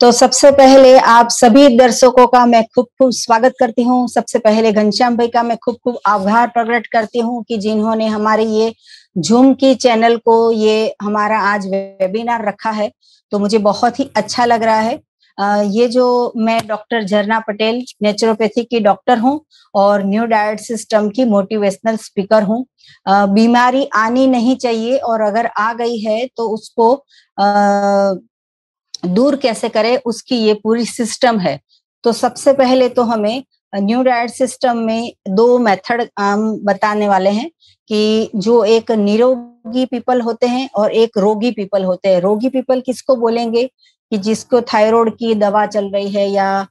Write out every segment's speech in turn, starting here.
तो सबसे पहले आप सभी दर्शकों का मैं खूब-खूब स्वागत करती हूँ। सबसे पहले घनश्याम भाई का मैं खूब-खूब आभार प्रकट करती हूँ कि जिन्होंने हमारे ये ज़ूम की चैनल को ये हमारा आज वेबिनार रखा है, तो मुझे बहुत ही अच्छा लग रहा है। ये जो मैं डॉक्टर झरना पटेल नेचुरोपैथी की डॉक्टर हूँ और न्यू डाइट सिस्टम की मोटिवेशनल स्पीकर हूँ। बीमारी आनी नहीं चाहिए और अगर आ गई है तो उसको दूर कैसे करें उसकी ये पूरी सिस्टम है। तो सबसे पहले तो हमें न्यू डाइट सिस्टम में 2 मेथड बताने वाले हैं कि जो एक निरोगी पीपल होते हैं और एक रोगी पीपल होते हैं। रोगी पीपल किसको बोलेंगे कि जिसको थायराइड की दवा चल रही है या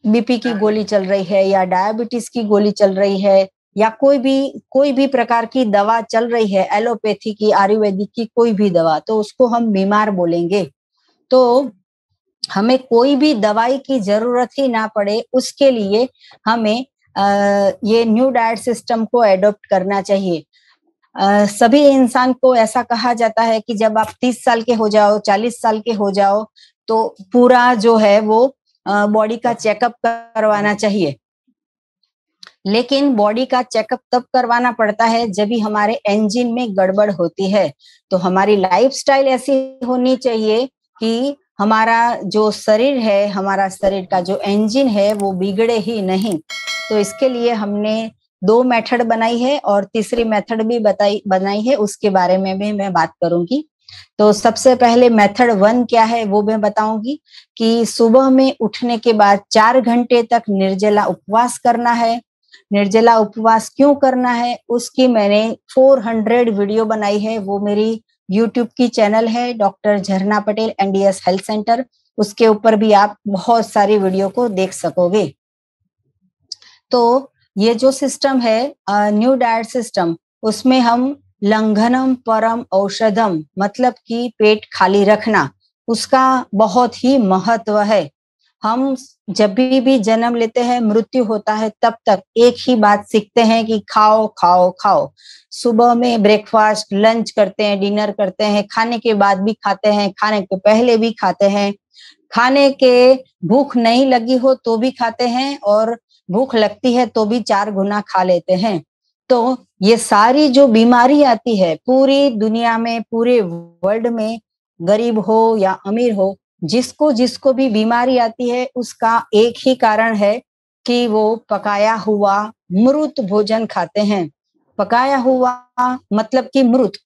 बीपी की गोली चल रही है या डायबिटीज की गोली चल रही है या कोई भी प्रकार की दवा चल रही है, एलोपैथी की, आयुर्वेदिक की कोई भी दवा, तो उसको हम बीमार बोलेंगे। तो हमें कोई भी दवाई की ज़रूरत ही ना पड़े, उसके लिए हमें ये न्यू डाइट सिस्टम को एडॉप्ट करना चाहिए। सभी इंसान को ऐसा कहा जाता है कि जब आप 30 साल के हो जाओ, 40 साल के हो जाओ, तो पूरा जो है वो बॉडी का चेकअप करवाना चाहिए। लेकिन बॉडी का चेकअप तब करवाना पड़ता है जब भी हमारे इंजन में गड़बड़ होती है। तो हमारी लाइफस्टाइल ऐसी होनी चाहिए कि हमारा जो शरीर है, हमारा शरीर का जो इंजन है वो बिगड़े ही नहीं। तो इसके लिए हमने 2 मेथड बनाई है और तीसरी मेथड भी बनाई है, उसके बारे में भी मैं बात करूँगी। तो सबसे पहले मेथड 1 क्या है वो मैं बताऊँगी कि सुबह में उठने के बाद 4 घंटे तक निर्जला उपवास करना है। निर्जला उपवास क्यों करना है उसकी मैंने 400 वीडियो बनाई है। वो मेरी यूट्यूब की चैनल है डॉक्टर झरना पटेल एनडीएस हेल्थ सेंटर, उसके ऊपर भी आप बहुत सारी वीडियो को देख सकोगे। तो ये जो सिस्टम है न्यू डाइट सिस्टम, उसमें हम लंघनम परम औषधम मतलब कि पेट खाली रखना, उसका बहुत ही महत्व है। हम जब भी जन्म लेते हैं, मृत्यु होता है, तब तक एक ही बात सीखते हैं कि खाओ, खाओ, खाओ। सुबह में ब्रेकफास्ट, लंच करते हैं, डिनर करते हैं, खाने के बाद भी खाते हैं, खाने के पहले भी खाते हैं, खाने के भूख नहीं लगी हो तो भी खाते हैं और भूख लगती है तो भी 4 गुना खा लेते हैं। तो ये सारी जो बीमारी आती है पूरी दुनिया में, पूरे वर्ल्ड में, गरीब हो या अमीर हो, जिसको भी बीमारी आती है उसका एक ही कारण है कि वो पकाया हुआ मृत भोजन खाते हैं। पकाया हुआ मतलब कि मृत।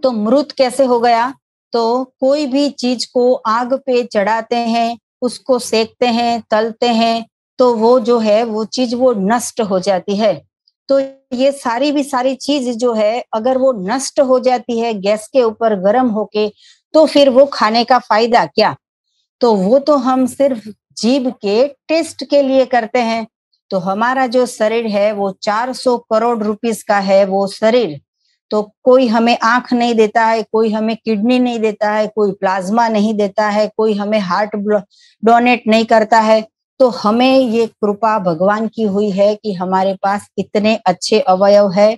तो मृत कैसे हो गया? तो कोई भी चीज को आग पे चढ़ाते हैं, उसको सेकते हैं, तलते हैं, तो वो जो है वो चीज वो नष्ट हो जाती है। तो ये सारी चीज जो है अगर वो नष्ट हो जाती है गैस के ऊपर गर्म होके, तो फिर वो खाने का फायदा क्या? तो वो तो हम सिर्फ जीभ के टेस्ट के लिए करते हैं। तो हमारा जो शरीर है वो 400 करोड़ रुपीस का है वो शरीर। तो कोई हमें आँख नहीं देता है, कोई हमें किडनी नहीं देता है, कोई प्लाज्मा नहीं देता है, कोई हमें हार्ट डोनेट नहीं करता है। तो हमें ये कृपा भगवान की हुई है कि हमारे पास इतने अच्छे अवयव है,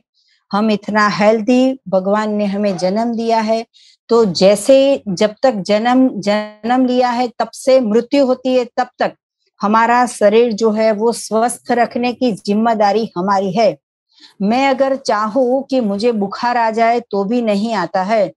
हम इतना हेल्दी भगवान ने हमें जन्म दिया है। तो जैसे जब तक जन्म लिया है तब से मृत्यु होती है तब तक हमारा शरीर जो है वो स्वस्थ रखने की जिम्मेदारी हमारी है। मैं अगर चाहूँ कि मुझे बुखार आ जाए तो भी नहीं आता है।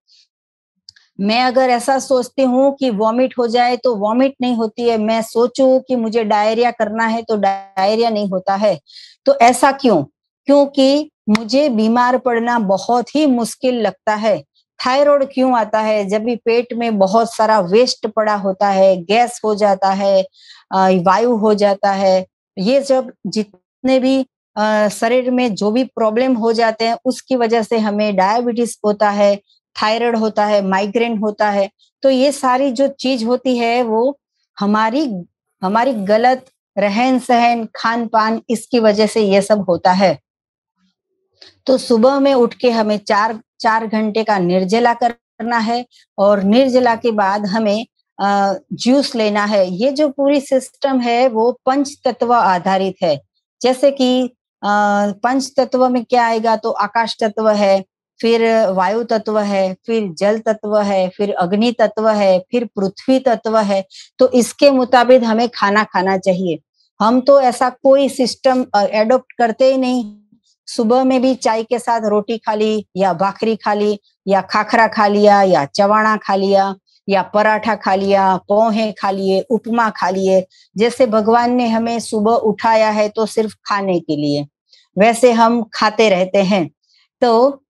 मैं अगर ऐसा सोचती हूँ कि वॉमिट हो जाए तो वॉमिट नहीं होती है। मैं सोचूं कि मुझे डायरिया करना है तो डायरिया नहीं होता है। तो ऐसा क्यों? क्योंकि मुझे बीमार पड़ना बहुत ही मुश्किल लगता है। थायराइड क्यों आता है? जब भी पेट में बहुत सारा वेस्ट पड़ा होता है, गैस हो जाता है, वायु हो जाता है, ये जब जितने भी शरीर में जो भी प्रॉब्लम हो जाते हैं उसकी वजह से हमें डायबिटीज होता है, थायराइड होता है, माइग्रेन होता है। तो ये सारी जो चीज होती है वो हमारी हमारी गलत रहन-सहन, खान-पान इसकी वजह से ये सब होता है। तो सुबह में उठ के हमें 4 घंटे का निर्जला करना है और निर्जला के बाद हमें जूस लेना है। ये जो पूरी सिस्टम है वो पंच तत्व आधारित है। जैसे कि पंच तत्व में क्या आएगा तो आकाश तत्व है, फिर वायु तत्व है, फिर जल तत्व है, फिर अग्नि तत्व है, फिर पृथ्वी तत्व है। तो इसके मुताबिक हमें खाना खाना चाहिए। हम तो ऐसा कोई सिस्टम एडॉप्ट करते ही नहीं। सुबह में भी चाय के साथ रोटी खा ली या भाखरी खा ली या खाखरा खा लिया या चवाणा खा लिया या पराठा खा लिया, पोहे खा लिए, उपमा खा लिए। जैसे भगवान ने हमें सुबह उठाया है तो सिर्फ खाने के लिए, वैसे हम खाते रहते हैं। तो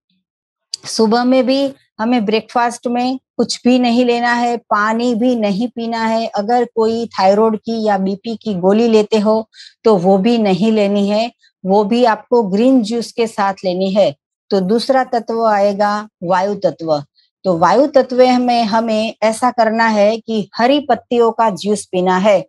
सुबह में भी हमें ब्रेकफास्ट में कुछ भी नहीं लेना है, पानी भी नहीं पीना है। अगर कोई थायराइड की या बीपी की गोली लेते हो तो वो भी नहीं लेनी है, वो भी आपको ग्रीन जूस के साथ लेनी है। तो दूसरा तत्व आएगा वायु तत्व। तो वायु तत्व में हमें ऐसा करना है कि हरी पत्तियों का जूस पीना है।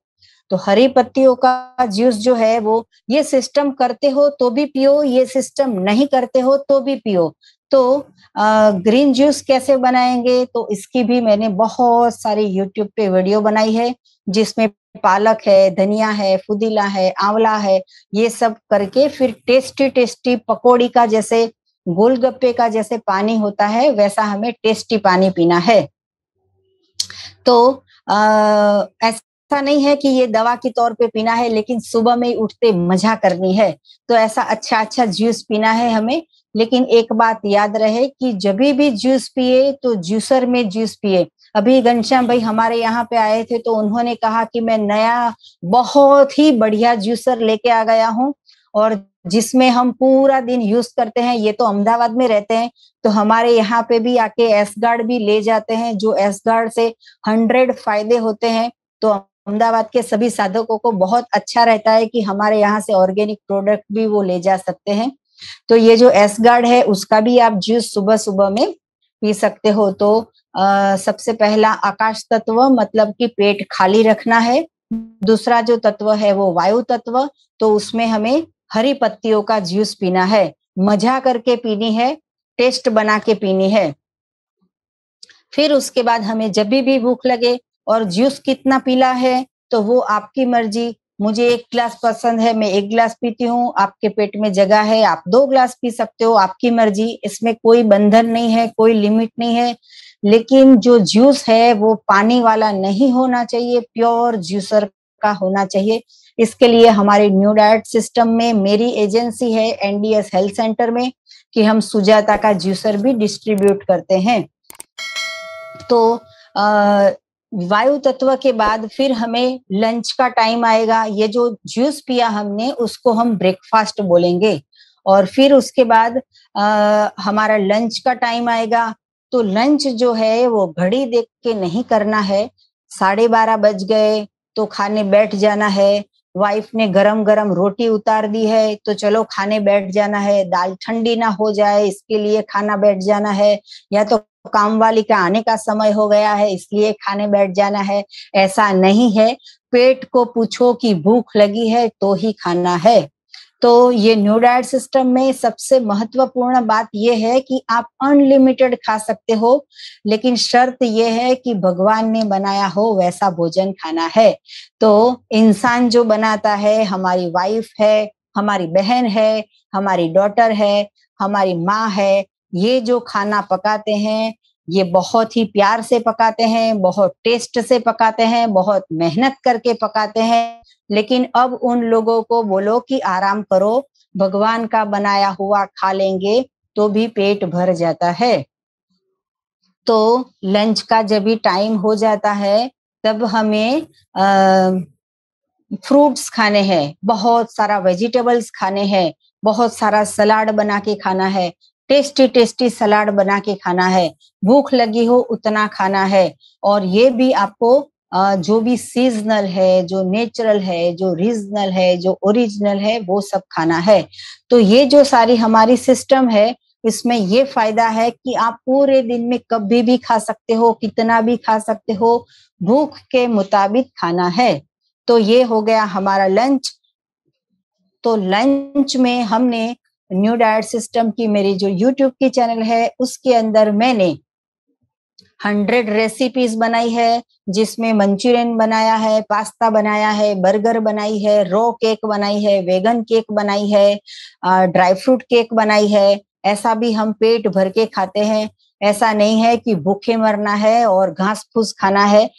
तो हरी पत्तियों का जूस जो है वो, ये सिस्टम करते हो तो भी पियो, ये सिस्टम नहीं करते हो तो भी पियो। तो ग्रीन जूस कैसे बनाएंगे, तो इसकी भी मैंने बहुत सारी यूट्यूब पे वीडियो बनाई है, जिसमें पालक है, धनिया है, पुदीना है, आंवला है, ये सब करके फिर टेस्टी टेस्टी पकौड़ी का जैसे, गोलगप्पे का जैसे पानी होता है वैसा हमें टेस्टी पानी पीना है। तो ऐसा नहीं है कि ये दवा के तौर पे पीना है, लेकिन सुबह में उठते मजा करनी है तो ऐसा अच्छा अच्छा जूस पीना है हमें। लेकिन एक बात याद रहे कि जब भी जूस पिए तो जूसर में जूस पिए। अभी घनश्याम भाई हमारे यहाँ पे आए थे तो उन्होंने कहा कि मैं नया बहुत ही बढ़िया जूसर लेके आ गया हूँ और जिसमें हम पूरा दिन यूज करते हैं। ये तो अहमदाबाद में रहते हैं तो हमारे यहाँ पे भी आके एस गार्ड भी ले जाते हैं, जो एस गार्ड से 100 फायदे होते हैं। तो अहमदाबाद के सभी साधकों को बहुत अच्छा रहता है कि हमारे यहाँ से ऑर्गेनिक प्रोडक्ट भी वो ले जा सकते हैं। तो ये जो एस गार्ड है उसका भी आप जूस सुबह सुबह में पी सकते हो। तो सबसे पहला आकाश तत्व, मतलब कि पेट खाली रखना है। दूसरा जो तत्व है वो वायु तत्व, तो उसमें हमें हरी पत्तियों का जूस पीना है, मजा करके पीनी है, टेस्ट बना के पीनी है। फिर उसके बाद हमें जब भी भूख लगे, और जूस कितना पीला है तो वो आपकी मर्जी। मुझे 1 ग्लास पसंद है, मैं 1 ग्लास पीती हूँ। आपके पेट में जगह है, आप 2 ग्लास पी सकते हो, आपकी मर्जी। इसमें कोई बंधन नहीं है, कोई लिमिट नहीं है। लेकिन जो जूस है वो पानी वाला नहीं होना चाहिए, प्योर जूसर का होना चाहिए। इसके लिए हमारे न्यू डाइट सिस्टम में मेरी एजेंसी है एनडीएस हेल्थ सेंटर में, कि हम सुजाता का जूसर भी डिस्ट्रीब्यूट करते हैं। तो वायु तत्व के बाद फिर हमें लंच का टाइम आएगा। ये जो जूस पिया हमने उसको हम ब्रेकफास्ट बोलेंगे। और फिर उसके बाद हमारा लंच का टाइम आएगा। तो लंच जो है वो घड़ी देख के नहीं करना है। 12:30 बज गए तो खाने बैठ जाना है। वाइफ ने गरम गरम रोटी उतार दी है तो चलो खाने बैठ जाना है। दाल ठंडी ना हो जाए इसके लिए खाना बैठ जाना है, या तो काम वाली का आने का समय हो गया है इसलिए खाने बैठ जाना है। ऐसा नहीं है। पेट को पूछो कि भूख लगी है तो ही खाना है। तो ये न्यू डाइट सिस्टम में सबसे महत्वपूर्ण बात यह है कि आप अनलिमिटेड खा सकते हो, लेकिन शर्त यह है कि भगवान ने बनाया हो वैसा भोजन खाना है। तो इंसान जो बनाता है, हमारी वाइफ है, हमारी बहन है, हमारी डॉटर है, हमारी माँ है, ये जो खाना पकाते हैं ये बहुत ही प्यार से पकाते हैं, बहुत टेस्ट से पकाते हैं, बहुत मेहनत करके पकाते हैं। लेकिन अब उन लोगों को बोलो कि आराम करो, भगवान का बनाया हुआ खा लेंगे तो भी पेट भर जाता है। तो लंच का जब भी टाइम हो जाता है तब हमें फ्रूट्स खाने हैं, बहुत सारा वेजिटेबल्स खाने हैं, बहुत सारा सलाद बना के खाना है, टेस्टी टेस्टी सलाद बना के खाना है। भूख लगी हो उतना खाना है। और ये भी आपको जो भी सीजनल है, जो नेचुरल है, जो रीजनल है, जो ओरिजिनल है, वो सब खाना है। तो ये जो सारी हमारी सिस्टम है, इसमें ये फायदा है कि आप पूरे दिन में कभी भी खा सकते हो, कितना भी खा सकते हो, भूख के मुताबिक खाना है। तो ये हो गया हमारा लंच। तो लंच में हमने न्यू डाइट सिस्टम की मेरी जो यूट्यूब की चैनल है उसके अंदर मैंने 100 रेसिपीज बनाई है, जिसमें मंचूरियन बनाया है, पास्ता बनाया है, बर्गर बनाई है, रो केक बनाई है, वेगन केक बनाई है, ड्राई फ्रूट केक बनाई है, ऐसा भी हम पेट भर के खाते हैं। ऐसा नहीं है कि भूखे मरना है और घास फूस खाना है।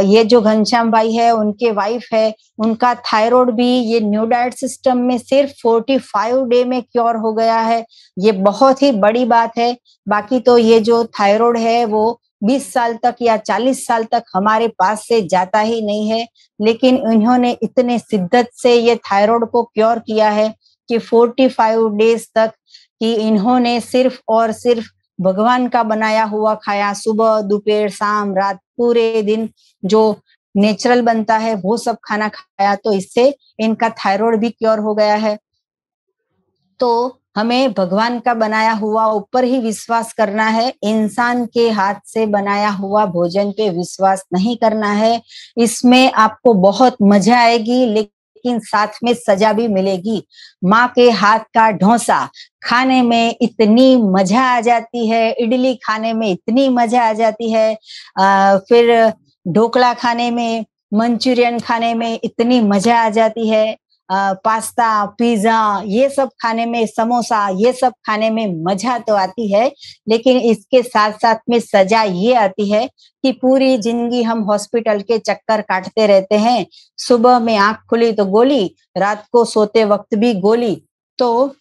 ये जो घनश्याम भाई है, उनके वाइफ है, उनका थायराइड भी ये न्यू डाइट सिस्टम में सिर्फ 45 डे में क्योर हो गया है। ये बहुत ही बड़ी बात है। बाकी तो ये जो थायराइड है वो 20 साल तक या 40 साल तक हमारे पास से जाता ही नहीं है, लेकिन इन्होंने इतने शिद्दत से ये थायराइड को क्योर किया है कि 45 डेज तक कि इन्होंने सिर्फ और सिर्फ भगवान का बनाया हुआ खाया, सुबह दोपहर शाम रात पूरे दिन जो नेचुरल बनता है वो सब खाना खाया, तो इससे इनका थायराइड भी क्योर हो गया है। तो हमें भगवान का बनाया हुआ ऊपर ही विश्वास करना है, इंसान के हाथ से बनाया हुआ भोजन पे विश्वास नहीं करना है। इसमें आपको बहुत मजा आएगी, लेकिन साथ में सजा भी मिलेगी। माँ के हाथ का डोसा खाने में इतनी मजा आ जाती है, इडली खाने में इतनी मजा आ जाती है, फिर ढोकला खाने में, मंचूरियन खाने में इतनी मजा आ जाती है, पास्ता पिज्जा ये सब खाने में, समोसा ये सब खाने में मजा तो आती है, लेकिन इसके साथ साथ में सजा ये आती है कि पूरी जिंदगी हम हॉस्पिटल के चक्कर काटते रहते हैं। सुबह में आंख खुली तो गोली, रात को सोते वक्त भी गोली। तो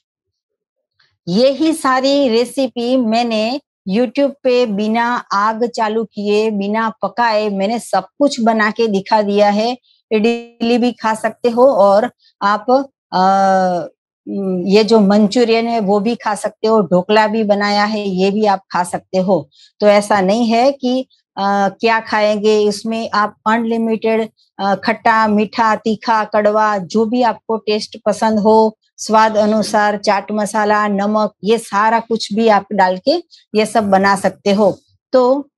यही सारी रेसिपी मैंने यूट्यूब पे बिना आग चालू किए, बिना पकाए मैंने सब कुछ बना के दिखा दिया है। इडली भी खा सकते हो और आप ये जो मंचूरियन है वो भी खा सकते हो, ढोकला भी बनाया है ये भी आप खा सकते हो। तो ऐसा नहीं है कि क्या खाएंगे, इसमें आप अनलिमिटेड खट्टा मीठा तीखा कड़वा जो भी आपको टेस्ट पसंद हो, स्वाद अनुसार चाट मसाला नमक ये सारा कुछ भी आप डाल के ये सब बना सकते हो। तो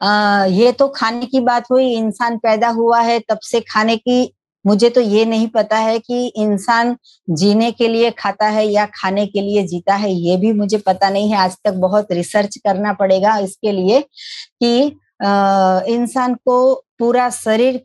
ये तो खाने की बात हुई, इंसान पैदा हुआ है तब से खाने की मुझे तो ये नहीं पता है कि इंसान जीने के लिए खाता है या खाने के लिए जीता है, ये भी मुझे पता नहीं है। आज तक बहुत रिसर्च करना पड़ेगा इसके लिए कि इंसान को पूरा शरीर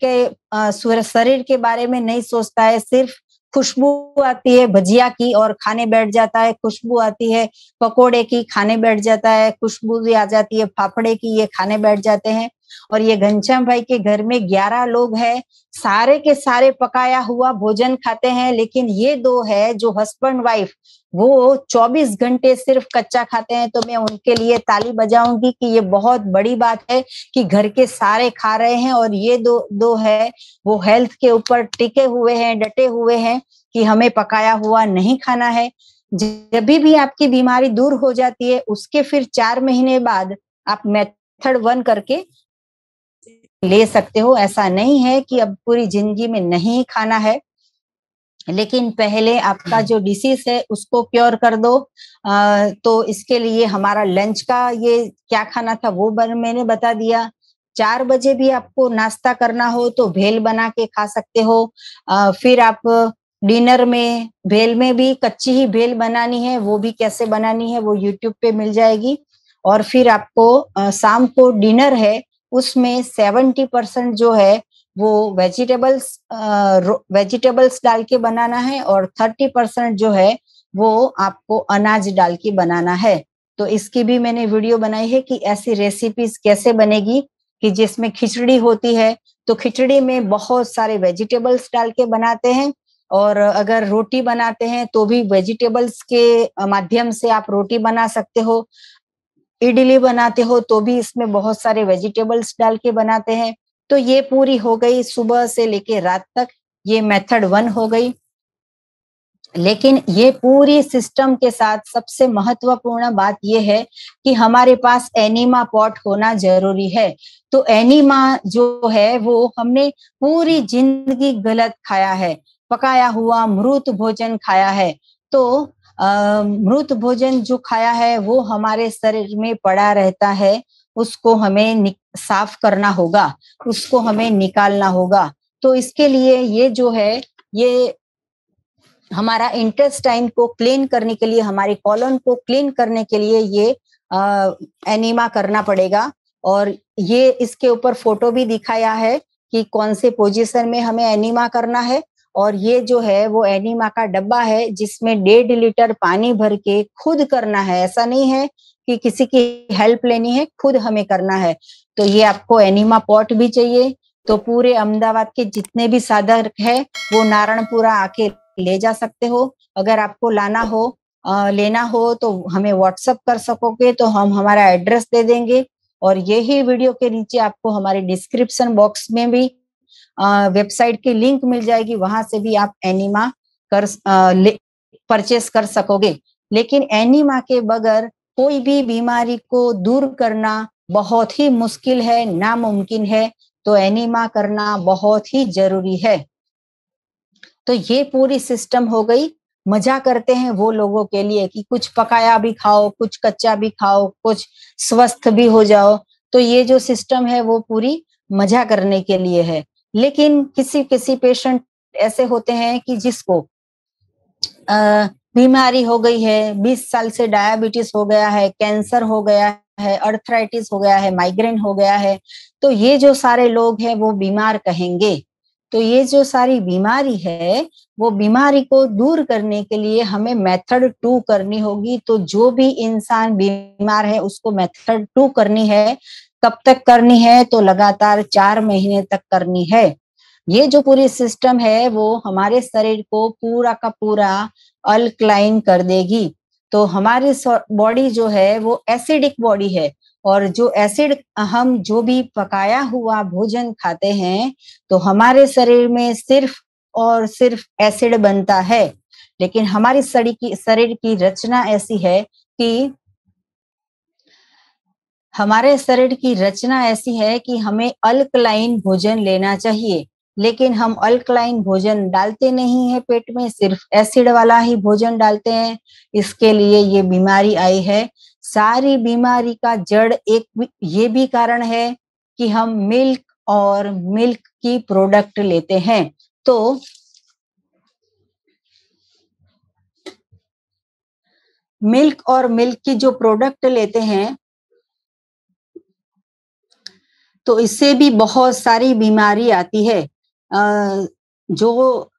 के बारे में नहीं सोचता है, सिर्फ खुशबू आती है भजिया की और खाने बैठ जाता है, खुशबू आती है पकोड़े की खाने बैठ जाता है, खुशबू भी आ जाती है फाफड़े की ये खाने बैठ जाते हैं। और ये घनश्याम भाई के घर में 11 लोग हैं, सारे के सारे पकाया हुआ भोजन खाते हैं, लेकिन ये दो है जो हस्बैंड वाइफ वो 24 घंटे सिर्फ कच्चा खाते हैं। तो मैं उनके लिए ताली बजाऊंगी कि ये बहुत बड़ी बात है कि घर के सारे खा रहे हैं और ये दो है वो हेल्थ के ऊपर टिके हुए हैं, डटे हुए हैं कि हमें पकाया हुआ नहीं खाना है। जब भी आपकी बीमारी दूर हो जाती है उसके फिर 4 महीने बाद आप मेथड 1 करके ले सकते हो। ऐसा नहीं है कि अब पूरी जिंदगी में नहीं खाना है, लेकिन पहले आपका जो डिसीज है उसको क्योर कर दो। तो इसके लिए हमारा लंच का ये क्या खाना था वो मैंने बता दिया। 4 बजे भी आपको नाश्ता करना हो तो भेल बना के खा सकते हो। फिर आप डिनर में भेल में भी कच्ची ही भेल बनानी है, वो भी कैसे बनानी है वो यूट्यूब पे मिल जाएगी। और फिर आपको शाम को डिनर है उसमें 70% जो है वो वेजिटेबल्स डाल के बनाना है और 30% जो है वो आपको अनाज डाल के बनाना है। तो इसकी भी मैंने वीडियो बनाई है कि ऐसी रेसिपीज कैसे बनेगी कि जिसमें खिचड़ी होती है तो खिचड़ी में बहुत सारे वेजिटेबल्स डाल के बनाते हैं, और अगर रोटी बनाते हैं तो भी वेजिटेबल्स के माध्यम से आप रोटी बना सकते हो। इडली बनाते हो तो भी इसमें बहुत सारे वेजिटेबल्स डाल के बनाते हैं। तो ये पूरी हो गई सुबह से लेके रात तक, ये मेथड 1 हो गई। लेकिन ये पूरी सिस्टम के साथ सबसे महत्वपूर्ण बात ये है कि हमारे पास एनीमा पॉट होना जरूरी है। तो एनीमा जो है वो हमने पूरी जिंदगी गलत खाया है, पकाया हुआ मृत भोजन खाया है। तो मृत भोजन जो खाया है वो हमारे शरीर में पड़ा रहता है, उसको हमें साफ करना होगा, उसको हमें निकालना होगा। तो इसके लिए ये जो है ये हमारा इंटेस्टाइन को क्लीन करने के लिए, हमारे कॉलन को क्लीन करने के लिए ये एनीमा करना पड़ेगा। और ये इसके ऊपर फोटो भी दिखाया है कि कौन से पोजीशन में हमें एनीमा करना है। और ये जो है वो एनिमा का डब्बा है जिसमें 1.5 लीटर पानी भर के खुद करना है। ऐसा नहीं है कि किसी की हेल्प लेनी है, खुद हमें करना है। तो ये आपको एनिमा पॉट भी चाहिए। तो पूरे अहमदाबाद के जितने भी साधक है वो नारायणपुरा आके ले जा सकते हो। अगर आपको लेना हो तो हमें व्हाट्सअप कर सकोगे, तो हम हमारा एड्रेस दे देंगे। और यही वीडियो के नीचे आपको हमारे डिस्क्रिप्शन बॉक्स में भी वेबसाइट की लिंक मिल जाएगी, वहां से भी आप एनिमा परचेस कर सकोगे। लेकिन एनिमा के बगैर कोई भी बीमारी को दूर करना बहुत ही मुश्किल है, नामुमकिन है। तो एनिमा करना बहुत ही जरूरी है। तो ये पूरी सिस्टम हो गई। मजा करते हैं वो लोगों के लिए कि कुछ पकाया भी खाओ, कुछ कच्चा भी खाओ, कुछ स्वस्थ भी हो जाओ। तो ये जो सिस्टम है वो पूरी मजा करने के लिए है। लेकिन किसी किसी पेशेंट ऐसे होते हैं कि जिसको बीमारी हो गई है, 20 साल से डायबिटीज हो गया है, कैंसर हो गया है, अर्थराइटिस हो गया है, माइग्रेन हो गया है। तो ये जो सारे लोग हैं वो बीमार कहेंगे। तो ये जो सारी बीमारी है वो बीमारी को दूर करने के लिए हमें मेथड 2 करनी होगी। तो जो भी इंसान बीमार है उसको मेथड 2 करनी है। कब तक करनी है? तो लगातार 4 महीने तक करनी है। ये जो पूरी सिस्टम है वो हमारे शरीर को पूरा का पूरा अल्कलाइन कर देगी। तो हमारी बॉडी जो है वो एसिडिक बॉडी है, और जो एसिड हम जो भी पकाया हुआ भोजन खाते हैं तो हमारे शरीर में सिर्फ और सिर्फ एसिड बनता है। लेकिन हमारी शरीर की रचना ऐसी है कि हमें अल्कलाइन भोजन लेना चाहिए। लेकिन हम अल्कलाइन भोजन डालते नहीं है पेट में, सिर्फ एसिड वाला ही भोजन डालते हैं। इसके लिए ये बीमारी आई है। सारी बीमारी का जड़ एक ये भी कारण है कि हम मिल्क की प्रोडक्ट लेते हैं। तो मिल्क की जो प्रोडक्ट लेते हैं तो इससे भी बहुत सारी बीमारी आती है। जो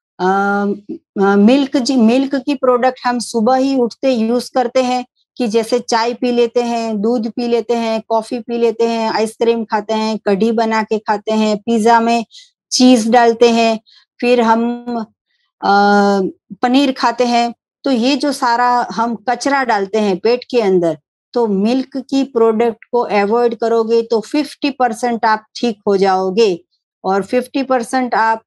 मिल्क की प्रोडक्ट हम सुबह ही उठते यूज करते हैं कि जैसे चाय पी लेते हैं, दूध पी लेते हैं, कॉफी पी लेते हैं, आइसक्रीम खाते हैं, कढ़ी बना के खाते हैं, पिज्जा में चीज डालते हैं, फिर हम पनीर खाते हैं। तो ये जो सारा हम कचरा डालते हैं पेट के अंदर, तो मिल्क की प्रोडक्ट को अवॉइड करोगे तो 50% आप ठीक हो जाओगे, और 50% आप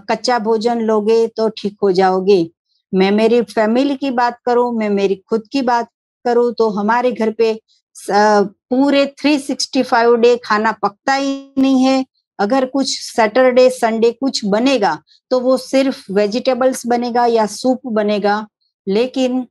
कच्चा भोजन लोगे तो ठीक हो जाओगे। मैं मेरी फैमिली की बात करूं, मैं मेरी खुद की बात करूं, तो हमारे घर पे पूरे 365 डे खाना पकता ही नहीं है। अगर कुछ सैटरडे संडे कुछ बनेगा तो वो सिर्फ वेजिटेबल्स बनेगा या सूप बनेगा। लेकिन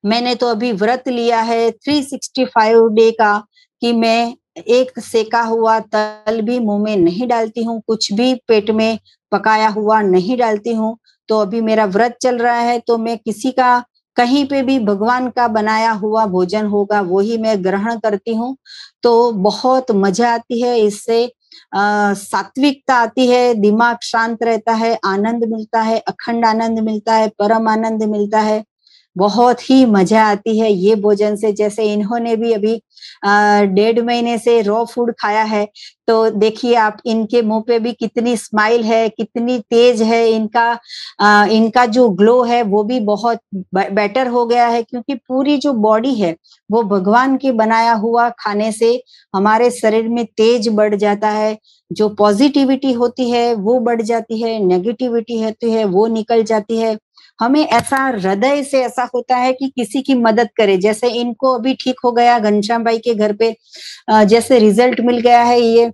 मैंने तो अभी व्रत लिया है 365 डे का कि मैं एक सेका हुआ तल भी मुंह में नहीं डालती हूँ, कुछ भी पेट में पकाया हुआ नहीं डालती हूँ। तो अभी मेरा व्रत चल रहा है, तो मैं किसी का कहीं पे भी भगवान का बनाया हुआ भोजन होगा वो ही मैं ग्रहण करती हूँ। तो बहुत मजा आती है इससे, सात्विकता आती है, दिमाग शांत रहता है, आनंद मिलता है, अखंड आनंद मिलता है, परम आनंद मिलता है। बहुत ही मजा आती है ये भोजन से। जैसे इन्होंने भी अभी 1.5 महीने से रॉ फूड खाया है, तो देखिए आप इनके मुंह पे भी कितनी स्माइल है, कितनी तेज है इनका जो ग्लो है वो भी बहुत बेटर हो गया है। क्योंकि पूरी जो बॉडी है वो भगवान की बनाया हुआ खाने से हमारे शरीर में तेज बढ़ जाता है। जो पॉजिटिविटी होती है वो बढ़ जाती है, नेगेटिविटी होती है वो निकल जाती है। हमें ऐसा हृदय से ऐसा होता है कि किसी की मदद करे। जैसे इनको अभी ठीक हो गया, घनश्याम भाई के घर पे जैसे रिजल्ट मिल गया है, ये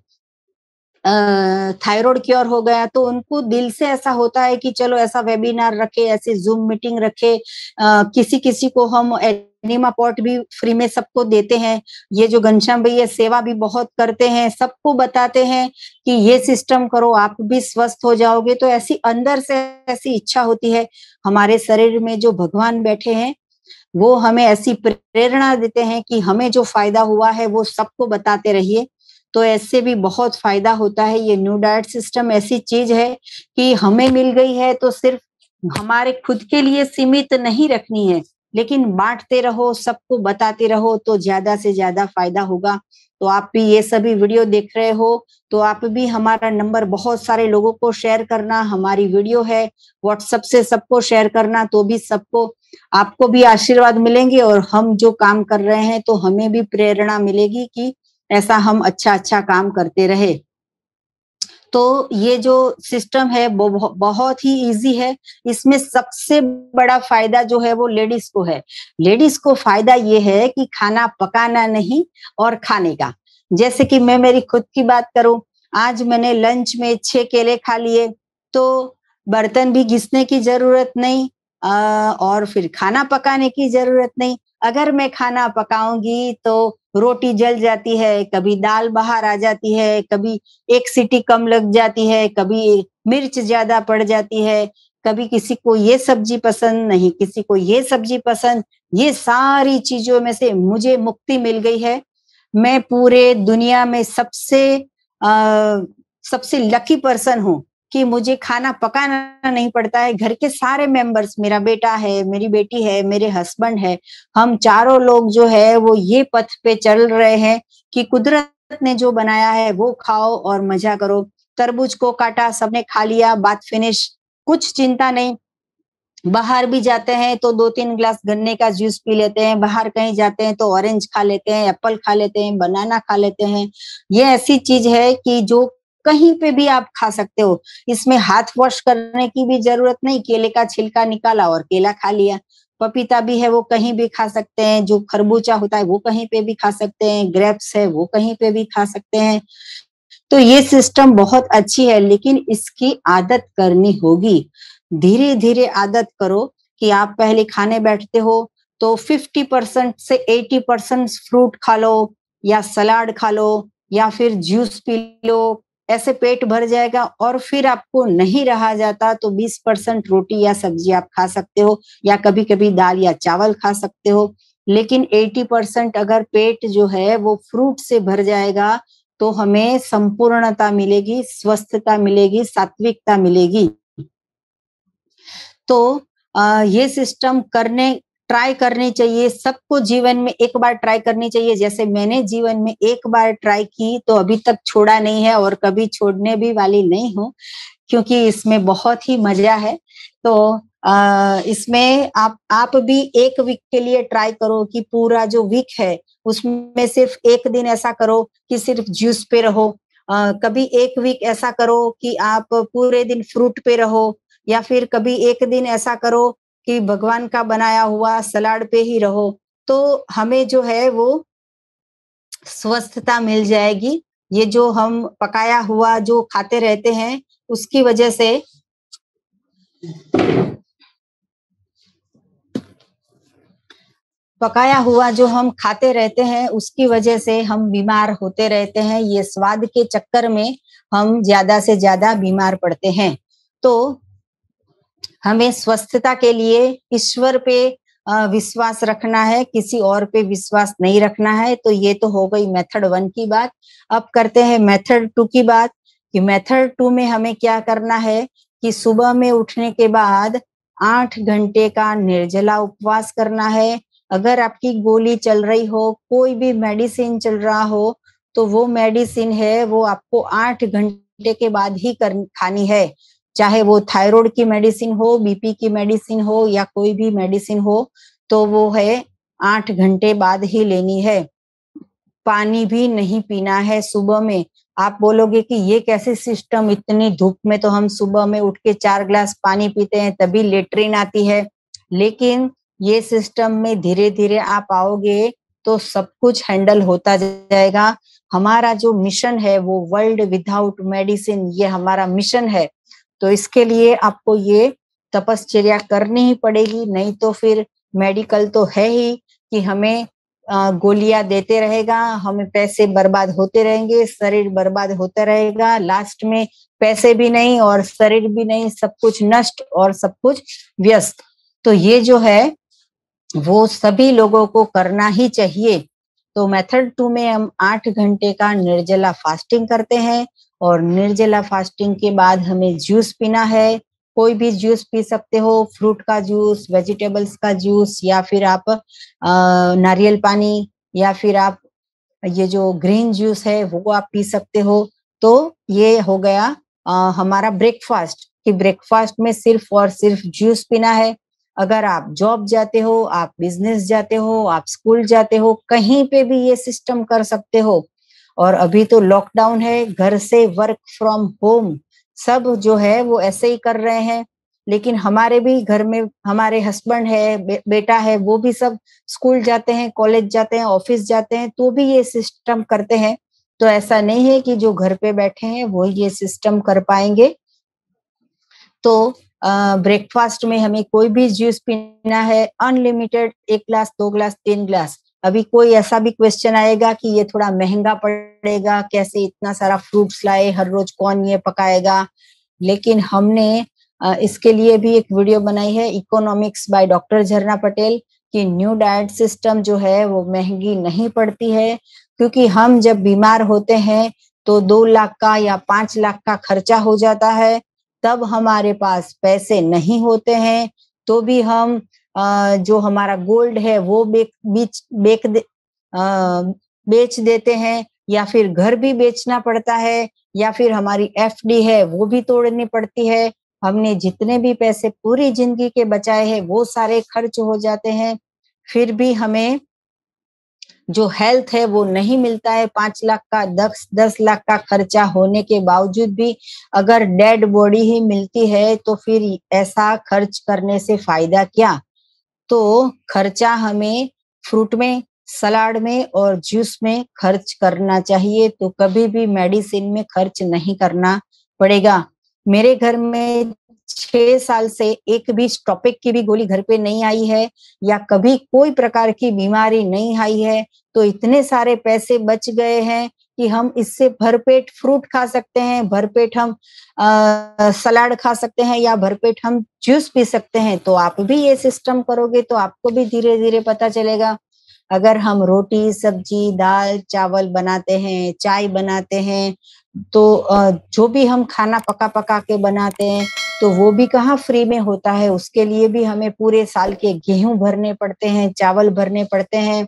थायराइड क्योर हो गया, तो उनको दिल से ऐसा होता है कि चलो ऐसा वेबिनार रखे, ऐसी जूम मीटिंग रखे, किसी किसी को हम एनिमा पॉट भी फ्री में सबको देते हैं। ये जो घनश्याम भैया सेवा भी बहुत करते हैं, सबको बताते हैं कि ये सिस्टम करो आप भी स्वस्थ हो जाओगे। तो ऐसी अंदर से ऐसी इच्छा होती है। हमारे शरीर में जो भगवान बैठे हैं वो हमें ऐसी प्रेरणा देते हैं कि हमें जो फायदा हुआ है वो सबको बताते रहिए। तो ऐसे भी बहुत फायदा होता है। ये न्यू डाइट सिस्टम ऐसी चीज है कि हमें मिल गई है तो सिर्फ हमारे खुद के लिए सीमित नहीं रखनी है, लेकिन बांटते रहो, सबको बताते रहो तो ज्यादा से ज्यादा फायदा होगा। तो आप भी ये सभी वीडियो देख रहे हो तो आप भी हमारा नंबर बहुत सारे लोगों को शेयर करना, हमारी वीडियो है व्हाट्सएप से सबको शेयर करना, तो भी सबको आपको भी आशीर्वाद मिलेंगे और हम जो काम कर रहे हैं तो हमें भी प्रेरणा मिलेगी कि ऐसा हम अच्छा अच्छा काम करते रहे। तो ये जो सिस्टम है वो बहुत ही इजी है। इसमें सबसे बड़ा फायदा जो है वो लेडीज को है। लेडीज को फायदा ये है कि खाना पकाना नहीं और खाने का। जैसे कि मैं मेरी खुद की बात करूं, आज मैंने लंच में 6 केले खा लिए, तो बर्तन भी घिसने की जरूरत नहीं, और फिर खाना पकाने की जरूरत नहीं। अगर मैं खाना पकाऊंगी तो रोटी जल जाती है, कभी दाल बाहर आ जाती है, कभी एक सीटी कम लग जाती है, कभी मिर्च ज्यादा पड़ जाती है, कभी किसी को ये सब्जी पसंद नहीं, किसी को ये सब्जी पसंद। ये सारी चीजों में से मुझे मुक्ति मिल गई है। मैं पूरे दुनिया में सबसे लकी पर्सन हूँ कि मुझे खाना पकाना नहीं पड़ता है। घर के सारे मेंबर्स, मेरा बेटा है, मेरी बेटी है, मेरे हस्बैंड है, हम चारों लोग जो है वो ये पथ पे चल रहे हैं कि कुदरत ने जो बनाया है वो खाओ और मजा करो। तरबूज को काटा, सबने खा लिया, बात फिनिश, कुछ चिंता नहीं। बाहर भी जाते हैं तो 2-3 ग्लास गन्ने का जूस पी लेते हैं, बाहर कहीं जाते हैं तो ऑरेंज खा लेते हैं, एप्पल खा लेते हैं, बनाना खा लेते हैं। ये ऐसी चीज है कि जो कहीं पे भी आप खा सकते हो। इसमें हाथ वॉश करने की भी जरूरत नहीं, केले का छिलका निकाला और केला खा लिया। पपीता भी है वो कहीं भी खा सकते हैं, जो खरबूजा होता है वो कहीं पे भी खा सकते हैं, ग्रेप्स है वो कहीं पे भी खा सकते हैं। तो ये सिस्टम बहुत अच्छी है, लेकिन इसकी आदत करनी होगी। धीरे धीरे आदत करो कि आप पहले खाने बैठते हो तो 50% से 80% फ्रूट खा लो या सलाद खा लो या फिर जूस पी लो, ऐसे पेट भर जाएगा। और फिर आपको नहीं रहा जाता तो 20% रोटी या सब्जी आप खा सकते हो, या कभी कभी दाल या चावल खा सकते हो। लेकिन 80% अगर पेट जो है वो फ्रूट से भर जाएगा तो हमें संपूर्णता मिलेगी, स्वस्थता मिलेगी, सात्विकता मिलेगी। तो ये सिस्टम ट्राई करनी चाहिए सबको, जीवन में एक बार ट्राई करनी चाहिए। जैसे मैंने जीवन में एक बार ट्राई की तो अभी तक छोड़ा नहीं है और कभी छोड़ने भी वाली नहीं हूँ, क्योंकि इसमें बहुत ही मजा है। तो इसमें आप भी 1 वीक के लिए ट्राई करो कि पूरा जो वीक है उसमें सिर्फ 1 दिन ऐसा करो कि सिर्फ जूस पे रहो। कभी 1 वीक ऐसा करो कि आप पूरे दिन फ्रूट पे रहो, या फिर कभी 1 दिन ऐसा करो कि भगवान का बनाया हुआ सलाद पे ही रहो। तो हमें जो है वो स्वस्थता मिल जाएगी। ये जो हम पकाया हुआ जो खाते रहते हैं उसकी वजह से पकाया हुआ जो हम खाते रहते हैं उसकी वजह से हम बीमार होते रहते हैं। ये स्वाद के चक्कर में हम ज्यादा से ज्यादा बीमार पड़ते हैं। तो हमें स्वस्थता के लिए ईश्वर पे विश्वास रखना है, किसी और पे विश्वास नहीं रखना है। तो ये तो हो गई मेथड 1 की बात। अब करते हैं मेथड 2 की बात, कि मेथड 2 में हमें क्या करना है कि सुबह में उठने के बाद 8 घंटे का निर्जला उपवास करना है। अगर आपकी गोली चल रही हो, कोई भी मेडिसिन चल रहा हो, तो वो मेडिसिन है वो आपको 8 घंटे के बाद ही खानी है। चाहे वो थायराइड की मेडिसिन हो, बीपी की मेडिसिन हो या कोई भी मेडिसिन हो, तो वो है 8 घंटे बाद ही लेनी है। पानी भी नहीं पीना है सुबह में। आप बोलोगे कि ये कैसे सिस्टम, इतनी धूप में तो हम सुबह में उठ के 4 ग्लास पानी पीते हैं तभी लेट्रिन आती है। लेकिन ये सिस्टम में धीरे धीरे आप आओगे तो सब कुछ हैंडल होता जाएगा। हमारा जो मिशन है वो वर्ल्ड विदाउट मेडिसिन, ये हमारा मिशन है। तो इसके लिए आपको ये तपश्चर्या करनी ही पड़ेगी, नहीं तो फिर मेडिकल तो है ही कि हमें गोलियां देते रहेगा, हमें पैसे बर्बाद होते रहेंगे, शरीर बर्बाद होता रहेगा, लास्ट में पैसे भी नहीं और शरीर भी नहीं, सब कुछ नष्ट और सब कुछ व्यस्त। तो ये जो है वो सभी लोगों को करना ही चाहिए। तो मेथड 2 में हम 8 घंटे का निर्जला फास्टिंग करते हैं और निर्जला फास्टिंग के बाद हमें जूस पीना है। कोई भी जूस पी सकते हो, फ्रूट का जूस, वेजिटेबल्स का जूस, या फिर आप नारियल पानी, या फिर आप ये जो ग्रीन जूस है वो आप पी सकते हो। तो ये हो गया हमारा ब्रेकफास्ट, कि ब्रेकफास्ट में सिर्फ और सिर्फ जूस पीना है। अगर आप जॉब जाते हो, आप बिजनेस जाते हो, आप स्कूल जाते हो, कहीं पे भी ये सिस्टम कर सकते हो। और अभी तो लॉकडाउन है, घर से वर्क फ्रॉम होम सब जो है वो ऐसे ही कर रहे हैं। लेकिन हमारे भी घर में हमारे हस्बैंड है, बेटा है, वो भी सब स्कूल जाते हैं, कॉलेज जाते हैं, ऑफिस जाते हैं, तो भी ये सिस्टम करते हैं। तो ऐसा नहीं है कि जो घर पे बैठे हैं वो ये सिस्टम कर पाएंगे। तो ब्रेकफास्ट में हमें कोई भी जूस पीना है, अनलिमिटेड, 1 ग्लास, 2 ग्लास, 3 ग्लास। अभी कोई ऐसा भी क्वेश्चन आएगा कि ये थोड़ा महंगा पड़ेगा, कैसे इतना सारा फ्रूट्स लाए, हर रोज कौन ये पकाएगा। लेकिन हमने इसके लिए भी एक वीडियो बनाई है, इकोनॉमिक्स बाय डॉक्टर झरना पटेल, कि न्यू डाइट सिस्टम जो है वो महंगी नहीं पड़ती है। क्योंकि हम जब बीमार होते हैं तो 2 लाख का या 5 लाख का खर्चा हो जाता है, तब हमारे पास पैसे नहीं होते हैं, तो भी हम जो हमारा गोल्ड है वो बेच देते हैं, या फिर घर भी बेचना पड़ता है, या फिर हमारी एफडी है वो भी तोड़नी पड़ती है। हमने जितने भी पैसे पूरी जिंदगी के बचाए हैं वो सारे खर्च हो जाते हैं। फिर भी हमें जो हेल्थ है वो नहीं मिलता है। 5 लाख का, 10 लाख का खर्चा होने के बावजूद भी अगर डेड बॉडी ही मिलती है तो फिर ऐसा खर्च करने से फायदा क्या। तो खर्चा हमें फ्रूट में, सलाद में और जूस में खर्च करना चाहिए। तो कभी भी मेडिसिन में खर्च नहीं करना पड़ेगा। मेरे घर में 6 साल से एक भी स्टॉपिक की भी गोली घर पे नहीं आई है, या कभी कोई प्रकार की बीमारी नहीं आई है। तो इतने सारे पैसे बच गए हैं कि हम इससे भरपेट फ्रूट खा सकते हैं, भरपेट हम सलाद खा सकते हैं, या भरपेट हम जूस पी सकते हैं। तो आप भी ये सिस्टम करोगे तो आपको भी धीरे धीरे पता चलेगा। अगर हम रोटी, सब्जी, दाल, चावल बनाते हैं, चाय बनाते हैं, तो जो भी हम खाना पका पका के बनाते हैं, तो वो भी कहाँ फ्री में होता है। उसके लिए भी हमें पूरे साल के गेहूं भरने पड़ते हैं, चावल भरने पड़ते हैं,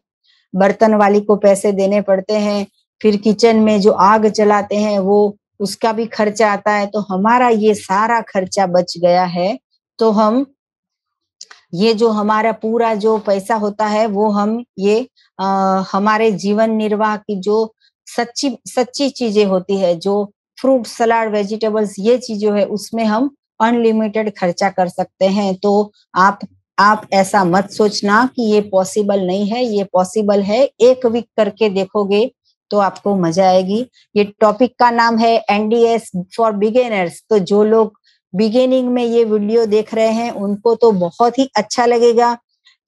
बर्तन वाली को पैसे देने पड़ते हैं, फिर किचन में जो आग जलाते हैं वो उसका भी खर्चा आता है। तो हमारा ये सारा खर्चा बच गया है। तो हम ये जो हमारा पूरा जो पैसा होता है वो हम ये हमारे जीवन निर्वाह की जो सच्ची सच्ची चीजें होती है, जो फ्रूट, सलाद, वेजिटेबल्स, ये चीज जो है उसमें हम अनलिमिटेड खर्चा कर सकते हैं। तो आप ऐसा मत सोचना कि ये पॉसिबल नहीं है, ये पॉसिबल है। 1 वीक करके देखोगे तो आपको मजा आएगी। ये टॉपिक का नाम है एनडीएस फॉर बिगिनर्स। तो जो लोग बिगिनिंग में ये वीडियो देख रहे हैं उनको तो बहुत ही अच्छा लगेगा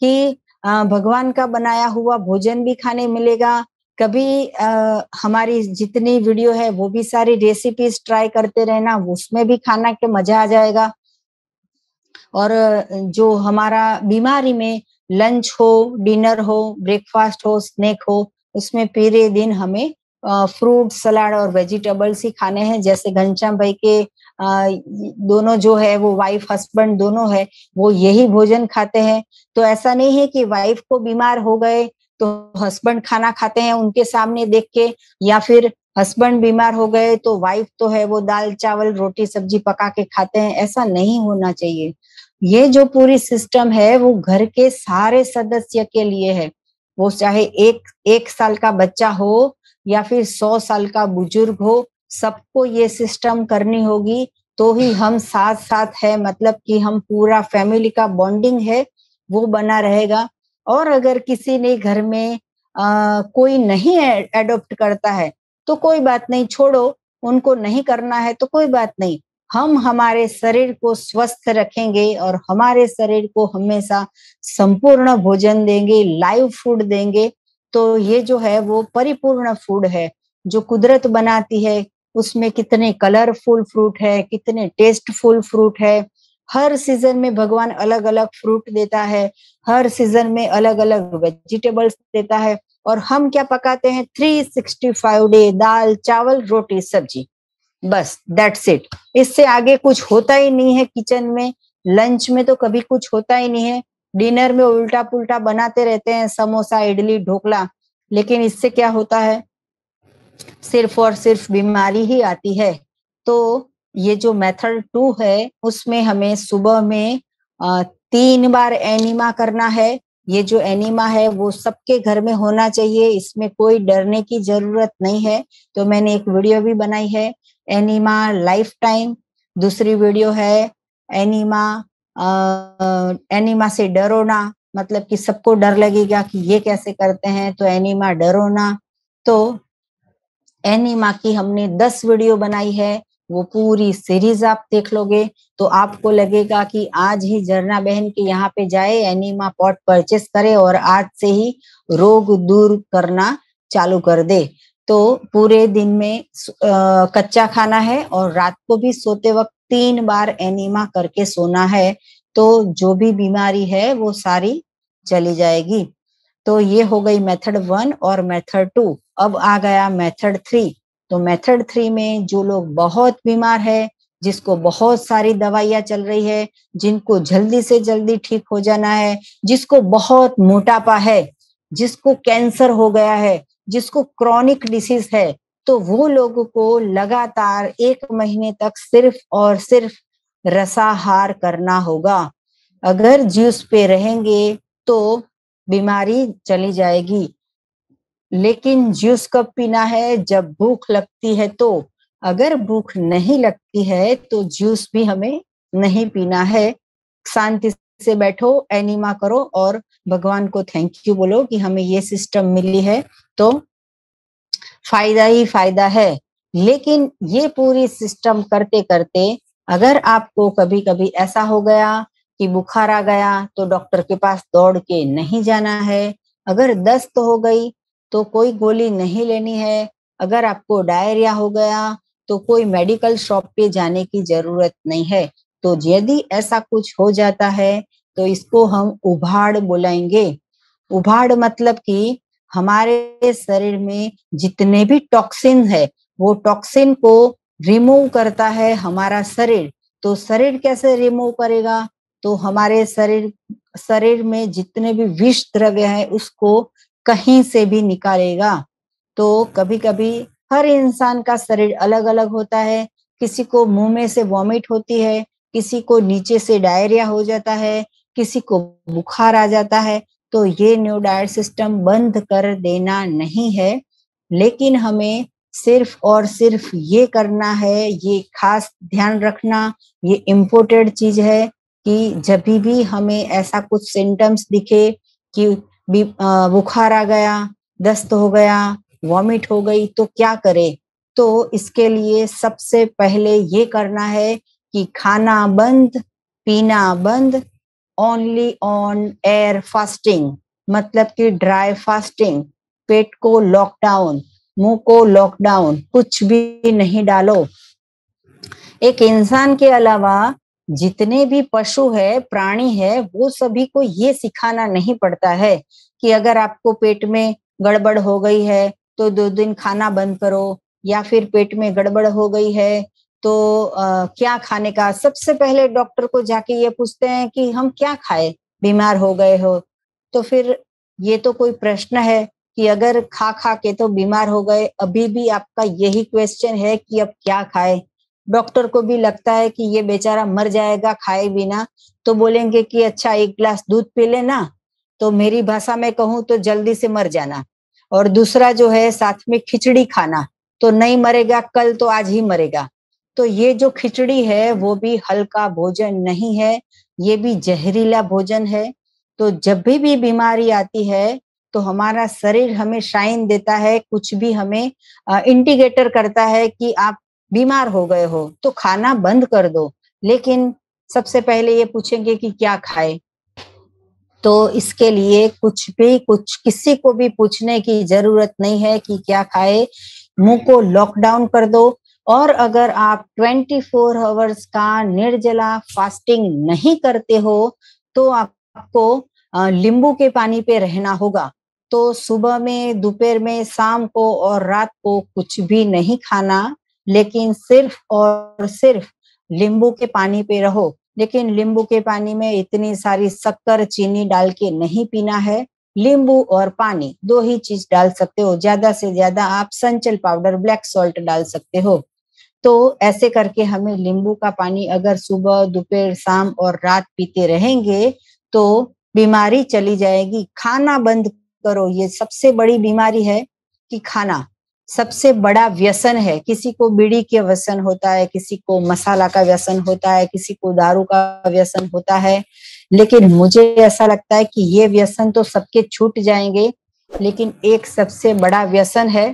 कि भगवान का बनाया हुआ भोजन भी खाने मिलेगा। कभी हमारी जितनी वीडियो है वो भी सारी रेसिपीज ट्राई करते रहना, उसमें भी खाना के मजा आ जाएगा। और जो हमारा बीमारी में लंच हो, डिनर हो, ब्रेकफास्ट हो, स्नैक हो, उसमें पूरे दिन हमें फ्रूट, सलाद और वेजिटेबल्स ही खाने हैं। जैसे घनश्याम भाई के दोनों जो है वो वाइफ हस्बैंड दोनों है वो यही भोजन खाते हैं। तो ऐसा नहीं है कि वाइफ को बीमार हो गए तो हस्बैंड खाना खाते हैं उनके सामने देख के, या फिर हस्बैंड बीमार हो गए तो वाइफ तो है वो दाल, चावल, रोटी, सब्जी पका के खाते हैं। ऐसा नहीं होना चाहिए। ये जो पूरी सिस्टम है वो घर के सारे सदस्य के लिए है। वो चाहे एक साल का बच्चा हो या फिर 100 साल का बुजुर्ग हो, सबको ये सिस्टम करनी होगी। तो ही हम साथ साथ है, मतलब कि हम पूरा फैमिली का बॉन्डिंग है वो बना रहेगा। और अगर किसी ने घर में कोई नहीं एडॉप्ट करता है तो कोई बात नहीं, छोड़ो, उनको नहीं करना है तो कोई बात नहीं। हम हमारे शरीर को स्वस्थ रखेंगे और हमारे शरीर को हमेशा संपूर्ण भोजन देंगे, लाइव फूड देंगे। तो ये जो है वो परिपूर्ण फूड है जो कुदरत बनाती है। उसमें कितने कलरफुल फ्रूट है, कितने टेस्टफुल फ्रूट है। हर सीजन में भगवान अलग अलग फ्रूट देता है, हर सीजन में अलग अलग वेजिटेबल्स देता है। और हम क्या पकाते हैं 365 डे, दाल चावल रोटी सब्जी, बस दैट्स इट। इससे आगे कुछ होता ही नहीं है किचन में। लंच में तो कभी कुछ होता ही नहीं है, डिनर में उल्टा पुल्टा बनाते रहते हैं, समोसा इडली ढोकला। लेकिन इससे क्या होता है, सिर्फ और सिर्फ बीमारी ही आती है। तो ये जो मेथड 2 है उसमें हमें सुबह में 3 बार एनिमा करना है। ये जो एनिमा है वो सबके घर में होना चाहिए, इसमें कोई डरने की जरूरत नहीं है। तो मैंने एक वीडियो भी बनाई है, एनिमा लाइफ टाइम। दूसरी वीडियो है एनिमा, एनिमा से डरो ना, मतलब कि सबको डर लगेगा कि ये कैसे करते हैं, तो एनिमा डरो ना। तो एनिमा की हमने 10 वीडियो बनाई है, वो पूरी सीरीज आप देख लोगे तो आपको लगेगा कि आज ही झरना बहन के यहाँ पे जाए, एनिमा पॉट परचेस करे और आज से ही रोग दूर करना चालू कर दे। तो पूरे दिन में कच्चा खाना है और रात को भी सोते वक्त 3 बार एनिमा करके सोना है, तो जो भी बीमारी है वो सारी चली जाएगी। तो ये हो गई मेथड 1 और मेथड 2। अब आ गया मेथड 3। तो मेथड 3 में जो लोग बहुत बीमार है, जिसको बहुत सारी दवाइयां चल रही है, जिनको जल्दी से जल्दी ठीक हो जाना है, जिसको बहुत मोटापा है, जिसको कैंसर हो गया है, जिसको क्रॉनिक डिसीज है, तो वो लोगों को लगातार 1 महीने तक सिर्फ और सिर्फ रसाहार करना होगा। अगर जूस पे रहेंगे तो बीमारी चली जाएगी। लेकिन जूस कब पीना है, जब भूख लगती है। तो अगर भूख नहीं लगती है तो जूस भी हमें नहीं पीना है। शांति से बैठो, एनिमा करो और भगवान को थैंक यू बोलो कि हमें ये सिस्टम मिली है, तो फायदा ही फायदा है। लेकिन ये पूरी सिस्टम करते करते अगर आपको कभी कभी ऐसा हो गया कि बुखार आ गया, तो डॉक्टर के पास दौड़ के नहीं जाना है। अगर दस्त हो गई तो कोई गोली नहीं लेनी है। अगर आपको डायरिया हो गया तो कोई मेडिकल शॉप पे जाने की जरूरत नहीं है। तो यदि ऐसा कुछ हो जाता है तो इसको हम उभाड़ बुलाएंगे। उभाड़ मतलब कि हमारे शरीर में जितने भी टॉक्सिन है वो टॉक्सिन को रिमूव करता है हमारा शरीर। तो शरीर कैसे रिमूव करेगा, तो हमारे शरीर शरीर में जितने भी विष द्रव्य है उसको कहीं से भी निकालेगा। तो कभी कभी हर इंसान का शरीर अलग अलग होता है। किसी को मुंह में से वॉमिट होती है, किसी को नीचे से डायरिया हो जाता है, किसी को बुखार आ जाता है। तो ये न्यू डाइट सिस्टम बंद कर देना नहीं है, लेकिन हमें सिर्फ और सिर्फ ये करना है, ये खास ध्यान रखना, ये इम्पोर्टेंट चीज है कि जब भी हमें ऐसा कुछ सिम्टम्स दिखे कि बुखार आ गया, दस्त हो गया, वॉमिट हो गई, तो क्या करें। तो इसके लिए सबसे पहले ये करना है कि खाना बंद, पीना बंद, ओनली ऑन एयर फास्टिंग, मतलब कि ड्राई फास्टिंग। पेट को लॉकडाउन, मुंह को लॉकडाउन, कुछ भी नहीं डालो। एक इंसान के अलावा जितने भी पशु है, प्राणी है, वो सभी को ये सिखाना नहीं पड़ता है कि अगर आपको पेट में गड़बड़ हो गई है तो 2 दिन खाना बंद करो, या फिर पेट में गड़बड़ हो गई है तो क्या खाने का। सबसे पहले डॉक्टर को जाके ये पूछते हैं कि हम क्या खाए, बीमार हो गए हो। तो फिर ये तो कोई प्रश्न है कि अगर खा खा के तो बीमार हो गए, अभी भी आपका यही क्वेश्चन है कि अब क्या खाए। डॉक्टर को भी लगता है कि ये बेचारा मर जाएगा खाए बिना, तो बोलेंगे कि अच्छा 1 गिलास दूध पी लेना, तो मेरी भाषा में कहूँ तो जल्दी से मर जाना। और दूसरा जो है साथ में खिचड़ी खाना, तो नहीं मरेगा कल तो आज ही मरेगा। तो ये जो खिचड़ी है वो भी हल्का भोजन नहीं है, ये भी जहरीला भोजन है। तो जब भी बीमारी आती है तो हमारा शरीर हमें साइन देता है, कुछ भी हमें इंडिकेटर करता है कि आप बीमार हो गए हो, तो खाना बंद कर दो। लेकिन सबसे पहले ये पूछेंगे कि क्या खाए। तो इसके लिए कुछ किसी को भी पूछने की जरूरत नहीं है कि क्या खाए। मुंह को लॉकडाउन कर दो। और अगर आप 24 आवर्स का निर्जला फास्टिंग नहीं करते हो तो आपको नींबू के पानी पे रहना होगा। तो सुबह में, दोपहर में, शाम को और रात को कुछ भी नहीं खाना, लेकिन सिर्फ और सिर्फ नींबू के पानी पे रहो। लेकिन नींबू के पानी में इतनी सारी शक्कर, चीनी डाल के नहीं पीना है। नींबू और पानी 2 ही चीज डाल सकते हो। ज्यादा से ज्यादा आप संचल पाउडर, ब्लैक सॉल्ट डाल सकते हो। तो ऐसे करके हमें नींबू का पानी अगर सुबह, दोपहर, शाम और रात पीते रहेंगे तो बीमारी चली जाएगी। खाना बंद करो, ये सबसे बड़ी बीमारी है कि खाना सबसे बड़ा व्यसन है। किसी को बीड़ी के व्यसन होता है, किसी को मसाला का व्यसन होता है, किसी को दारू का व्यसन होता है। लेकिन मुझे ऐसा लगता है कि ये व्यसन तो सबके छूट जाएंगे, लेकिन एक सबसे बड़ा व्यसन है,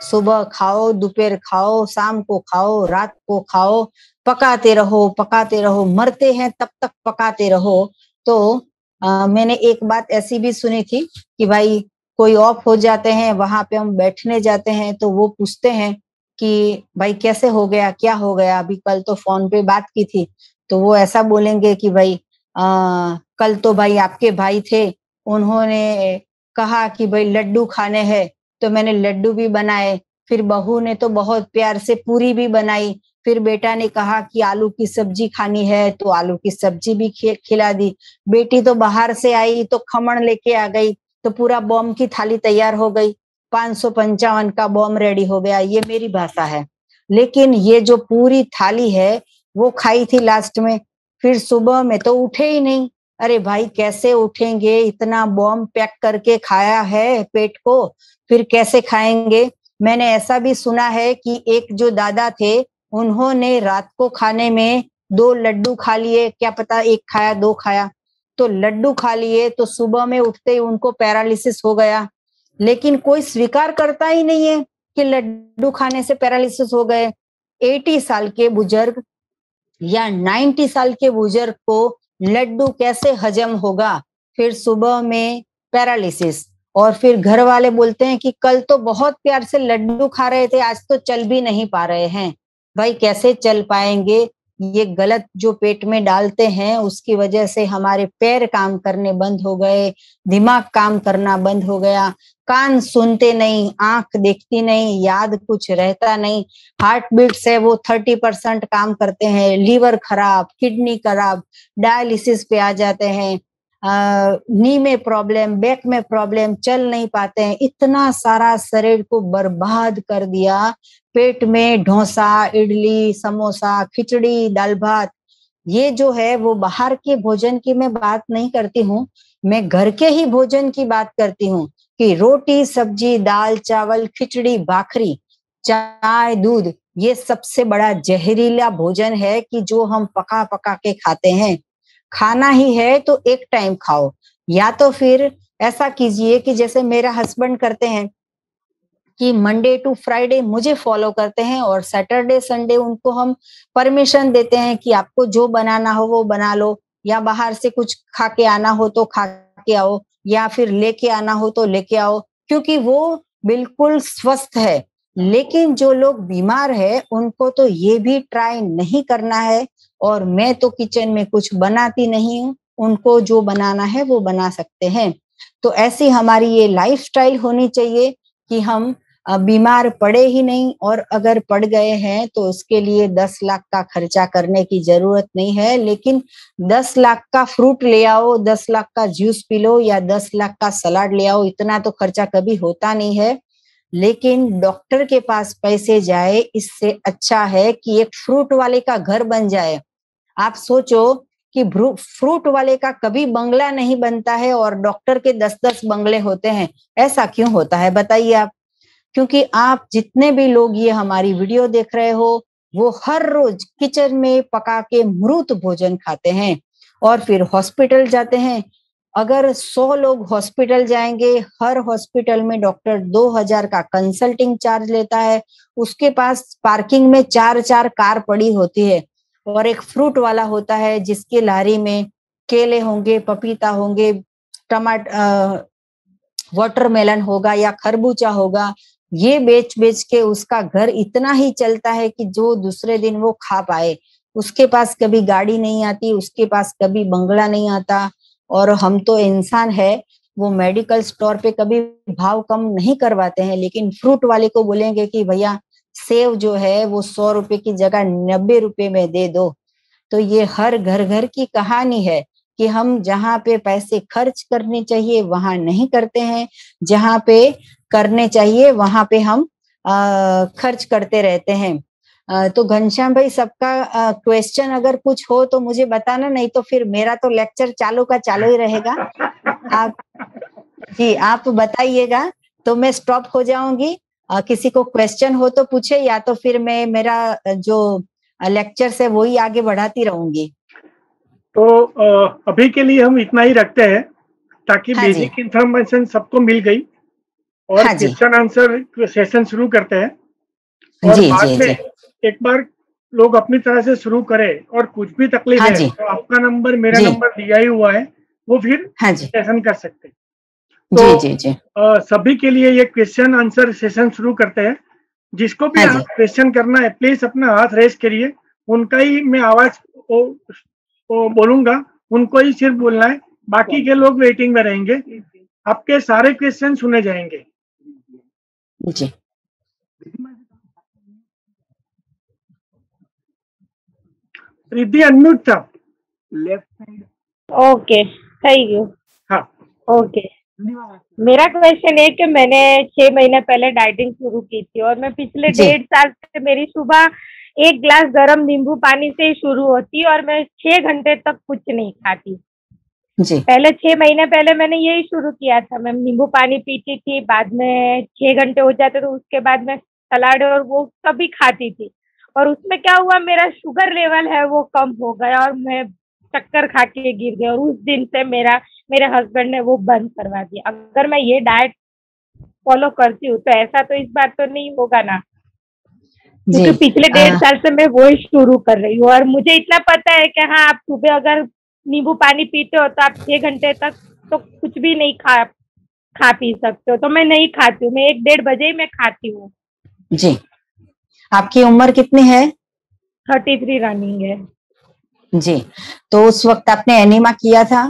सुबह खाओ, दोपहर खाओ, शाम को खाओ, रात को खाओ, पकाते रहो, मरते हैं तब तक पकाते रहो। तो मैंने एक बात ऐसी भी सुनी थी कि भाई कोई ऑफ हो जाते हैं, वहां पे हम बैठने जाते हैं तो वो पूछते हैं कि भाई कैसे हो गया, क्या हो गया, अभी कल तो फोन पे बात की थी। तो वो ऐसा बोलेंगे कि भाई कल तो भाई आपके भाई थे, उन्होंने कहा कि भाई लड्डू खाने हैं, तो मैंने लड्डू भी बनाए। फिर बहू ने तो बहुत प्यार से पूरी भी बनाई। फिर बेटा ने कहा कि आलू की सब्जी खानी है, तो आलू की सब्जी भी खिला दी। बेटी तो बाहर से आई तो खमण लेके आ गई, तो पूरा बॉम्ब की थाली तैयार हो गई। 555 का बॉम्ब रेडी हो गया, ये मेरी भाषा है। लेकिन ये जो पूरी थाली है वो खाई थी लास्ट में। फिर सुबह में तो उठे ही नहीं। अरे भाई कैसे उठेंगे, इतना बॉम्ब पैक करके खाया है पेट को, फिर कैसे खाएंगे। मैंने ऐसा भी सुना है कि एक जो दादा थे, उन्होंने रात को खाने में 2 लड्डू खा लिए, क्या पता 1 खाया 2 खाया, तो लड्डू खा लिए, तो सुबह में उठते ही उनको पैरालिसिस हो गया। लेकिन कोई स्वीकार करता ही नहीं है कि लड्डू खाने से पैरालिसिस हो गए। 80 साल के बुजुर्ग या 90 साल के बुजुर्ग को लड्डू कैसे हजम होगा। फिर सुबह में पैरालिसिस, और फिर घर वाले बोलते हैं कि कल तो बहुत प्यार से लड्डू खा रहे थे, आज तो चल भी नहीं पा रहे हैं। भाई कैसे चल पाएंगे। ये गलत जो पेट में डालते हैं उसकी वजह से हमारे पैर काम करने बंद हो गए, दिमाग काम करना बंद हो गया, कान सुनते नहीं, आंख देखती नहीं, याद कुछ रहता नहीं, हार्ट बीट्स है वो 30% काम करते हैं, लीवर खराब, किडनी खराब, डायलिसिस पे आ जाते हैं, नी में प्रॉब्लम, बैक में प्रॉब्लम, चल नहीं पाते हैं। इतना सारा शरीर को बर्बाद कर दिया। पेट में डोसा, इडली, समोसा, खिचड़ी, दाल भात, ये जो है वो बाहर के भोजन की मैं बात नहीं करती हूँ, मैं घर के ही भोजन की बात करती हूँ कि रोटी, सब्जी, दाल, चावल, खिचड़ी, भाखरी, चाय, दूध, ये सबसे बड़ा जहरीला भोजन है कि जो हम पका पका के खाते हैं। खाना ही है तो एक टाइम खाओ, या तो फिर ऐसा कीजिए कि जैसे मेरा हस्बैंड करते हैं कि मंडे टू फ्राइडे मुझे फॉलो करते हैं, और सैटरडे संडे उनको हम परमिशन देते हैं कि आपको जो बनाना हो वो बना लो, या बाहर से कुछ खा के आना हो तो खा के आओ, या फिर लेके आना हो तो लेके आओ, क्योंकि वो बिल्कुल स्वस्थ है। लेकिन जो लोग बीमार है उनको तो ये भी ट्राई नहीं करना है, और मैं तो किचन में कुछ बनाती नहीं हूँ, उनको जो बनाना है वो बना सकते हैं। तो ऐसी हमारी ये लाइफस्टाइल होनी चाहिए कि हम बीमार पड़े ही नहीं, और अगर पड़ गए हैं तो उसके लिए 10 लाख का खर्चा करने की जरूरत नहीं है। लेकिन 10 लाख का फ्रूट ले आओ, 10 लाख का जूस पी लो, या 10 लाख का सलाद ले आओ, इतना तो खर्चा कभी होता नहीं है। लेकिन डॉक्टर के पास पैसे जाए इससे अच्छा है कि एक फ्रूट वाले का घर बन जाए। आप सोचो कि फ्रूट वाले का कभी बंगला नहीं बनता है और डॉक्टर के 10-10 बंगले होते हैं। ऐसा क्यों होता है बताइए आप। क्योंकि आप जितने भी लोग ये हमारी वीडियो देख रहे हो, वो हर रोज किचन में पका के मृत भोजन खाते हैं और फिर हॉस्पिटल जाते हैं। अगर 100 लोग हॉस्पिटल जाएंगे, हर हॉस्पिटल में डॉक्टर 2000 का कंसल्टिंग चार्ज लेता है। उसके पास पार्किंग में 4-4 कार पड़ी होती है, और एक फ्रूट वाला होता है जिसके लारी में केले होंगे, पपीता होंगे, टमाटर, वाटरमेलन होगा या खरबूजा होगा। ये बेच बेच के उसका घर इतना ही चलता है कि जो दूसरे दिन वो खा पाए। उसके पास कभी गाड़ी नहीं आती, उसके पास कभी बंगला नहीं आता। और हम तो इंसान है, वो मेडिकल स्टोर पे कभी भाव कम नहीं करवाते हैं, लेकिन फ्रूट वाले को बोलेंगे कि भैया सेव जो है वो 100 रुपए की जगह 90 रुपए में दे दो। तो ये हर घर घर की कहानी है कि हम जहाँ पे पैसे खर्च करने चाहिए वहां नहीं करते हैं, जहाँ पे करने चाहिए वहां पे हम खर्च करते रहते हैं। तो घनश्याम भाई, सबका क्वेश्चन अगर कुछ हो तो मुझे बताना, नहीं तो फिर मेरा तो लेक्चर चालू का चालू ही रहेगा। आप जी आप बताइएगा तो मैं स्टॉप हो जाऊंगी। किसी को क्वेश्चन हो तो पूछे, या तो फिर मैं मेरा जो लेक्चर से वही आगे बढ़ाती रहूंगी। तो अभी के लिए हम इतना ही रखते हैं, ताकि हाँ जी, बेसिक इंफॉर्मेशन सबको मिल गई, और हाँ जी, क्वेश्चन आंसर सेशन शुरू करते हैं। और जी, बाद जी, में जी, एक बार लोग अपनी तरह से शुरू करें, और कुछ भी तकलीफ हाँ है जी, तो आपका नंबर मेरा जी, नंबर दिया ही हुआ है, वो फिर हाँ जी, सेशन कर सकते हैं। जी, तो जी, जी, सभी के लिए ये क्वेश्चन आंसर सेशन शुरू करते हैं। जिसको भी हाँ आप जी, क्वेश्चन करना है, प्लीज अपना हाथ रेस करिए, उनका ही मैं आवाज वो बोलूंगा, उनको ही सिर्फ बोलना है, बाकी के लोग वेटिंग में रहेंगे, आपके सारे क्वेश्चन सुने जाएंगे। जी। रिद्धि अनम्यूट था। Okay, thank you. हाँ, ओके, मेरा क्वेश्चन है कि मैंने 6 महीने पहले डाइटिंग शुरू की थी, और मैं पिछले जी, 1.5 साल से मेरी सुबह 1 गिलास गर्म नींबू पानी से ही शुरू होती, और मैं 6 घंटे तक कुछ नहीं खाती। जी, पहले 6 महीने पहले मैंने यही शुरू किया था, मैं नींबू पानी पीती थी, बाद में 6 घंटे हो जाते तो उसके बाद मैं सलाद और वो सभी खाती थी। और उसमें क्या हुआ, मेरा शुगर लेवल है वो कम हो गया, और मैं चक्कर खा के गिर गई, और उस दिन से मेरे हस्बैंड ने वो बंद करवा दिया। अगर मैं ये डाइट फॉलो करती हूँ तो ऐसा तो इस बार तो नहीं होगा ना, जी, क्योंकि पिछले 1.5 साल से मैं वो ही शुरू कर रही हूँ। और मुझे इतना पता है कि हाँ, आप सुबह अगर नींबू पानी पीते हो तो आप 6 घंटे तक तो कुछ भी नहीं खा पी सकते हो। तो मैं नहीं खाती हूँ, मैं 1-1:30 बजे ही मैं खाती हूँ। जी। आपकी उम्र कितनी है? 33 रनिंग है। जी। तो उस वक्त आपने एनीमा किया था?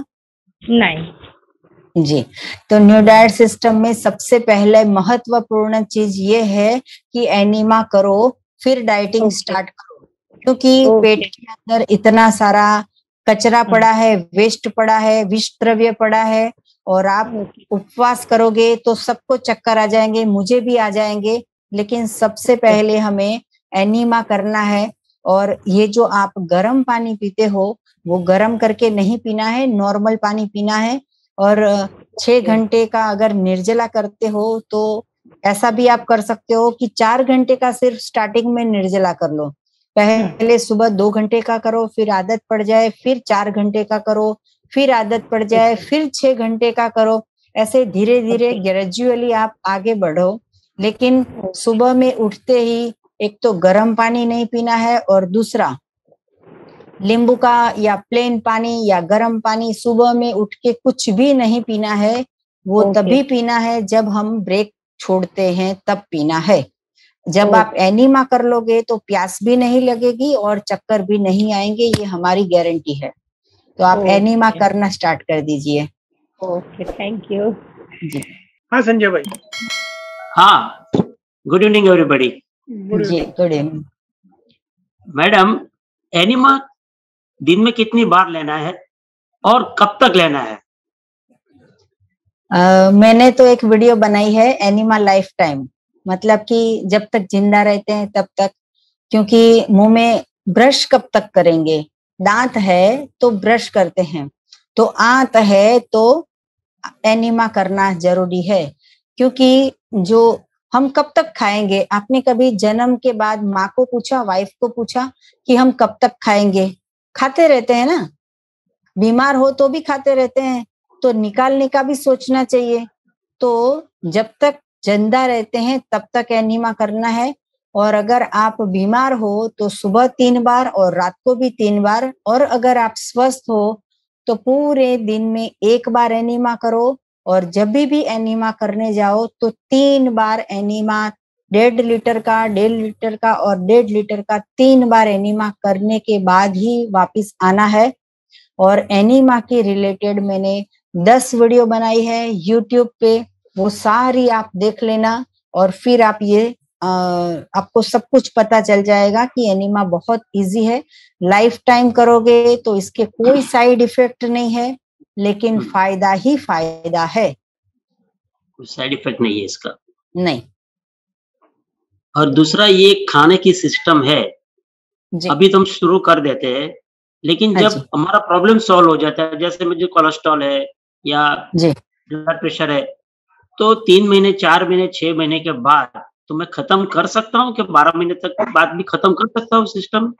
नहीं। जी। तो न्यू डाइट सिस्टम में सबसे पहले महत्वपूर्ण चीज ये है कि एनीमा करो, फिर डाइटिंग ओके। स्टार्ट करो, क्योंकि पेट ओके। के अंदर इतना सारा कचरा पड़ा है, वेस्ट पड़ा है, विष द्रव्य पड़ा है, और आप ओके। उपवास करोगे तो सबको चक्कर आ जाएंगे, मुझे भी आ जाएंगे। लेकिन सबसे पहले हमें एनीमा करना है। और ये जो आप गर्म पानी पीते हो, वो गर्म करके नहीं पीना है, नॉर्मल पानी पीना है। और 6 घंटे का अगर निर्जला करते हो तो ऐसा भी आप कर सकते हो कि 4 घंटे का सिर्फ स्टार्टिंग में निर्जला कर लो। पहले सुबह 2 घंटे का करो, फिर आदत पड़ जाए, फिर 4 घंटे का करो, फिर आदत पड़ जाए, फिर 6 घंटे का करो। ऐसे धीरे धीरे ग्रेजुअली आप आगे बढ़ो। लेकिन सुबह में उठते ही एक तो गर्म पानी नहीं पीना है, और दूसरा नींबू का या प्लेन पानी या गर्म पानी सुबह में उठ के कुछ भी नहीं पीना है। वो तभी पीना है जब हम ब्रेक छोड़ते हैं, तब पीना है। जब आप एनीमा कर लोगे तो प्यास भी नहीं लगेगी और चक्कर भी नहीं आएंगे, ये हमारी गारंटी है। तो आप एनीमा करना स्टार्ट कर दीजिए। ओके, थैंक यू जी, हाँ संजय भाई। हाँ, गुड इवनिंग एवरीबॉडी। जी, गुड इवनिंग। मैडम, एनिमा दिन में कितनी बार लेना है और कब तक लेना है? मैंने तो एक वीडियो बनाई है, एनिमा लाइफ टाइम, मतलब कि जब तक जिंदा रहते हैं तब तक। क्योंकि मुंह में ब्रश कब तक करेंगे? दांत है तो ब्रश करते हैं, तो आंत है तो एनिमा करना जरूरी है। क्योंकि जो हम कब तक खाएंगे, आपने कभी जन्म के बाद माँ को पूछा, वाइफ को पूछा कि हम कब तक खाएंगे? खाते रहते हैं ना, बीमार हो तो भी खाते रहते हैं, तो निकालने का भी सोचना चाहिए। तो जब तक जिंदा रहते हैं तब तक एनीमा करना है। और अगर आप बीमार हो तो सुबह 3 बार और रात को भी 3 बार, और अगर आप स्वस्थ हो तो पूरे दिन में 1 बार एनीमा करो। और जब भी एनीमा करने जाओ तो 3 बार एनीमा, 1.5 लीटर का, 1.5 लीटर का और 1.5 लीटर का 3 बार एनीमा करने के बाद ही वापिस आना है। और एनीमा के रिलेटेड मैंने 10 वीडियो बनाई है यूट्यूब पे, वो सारी आप देख लेना और फिर आप ये आपको सब कुछ पता चल जाएगा कि एनिमा बहुत इजी है। लाइफ टाइम करोगे तो इसके कोई साइड इफेक्ट नहीं है, लेकिन फायदा ही फायदा है, कोई साइड इफेक्ट नहीं है इसका। नहीं। और दूसरा ये खाने की सिस्टम है, जी अभी तो हम शुरू कर देते हैं, लेकिन हाँ जब जी हमारा प्रॉब्लम सॉल्व हो जाता है, जैसे मुझे कोलेस्ट्रॉल है या जी ब्लड प्रेशर है, तो 3 महीने, 4 महीने, 6 महीने के बाद तो मैं खत्म कर सकता हूँ कि 12 महीने तक के बाद भी खत्म कर सकता हूँ सिस्टम?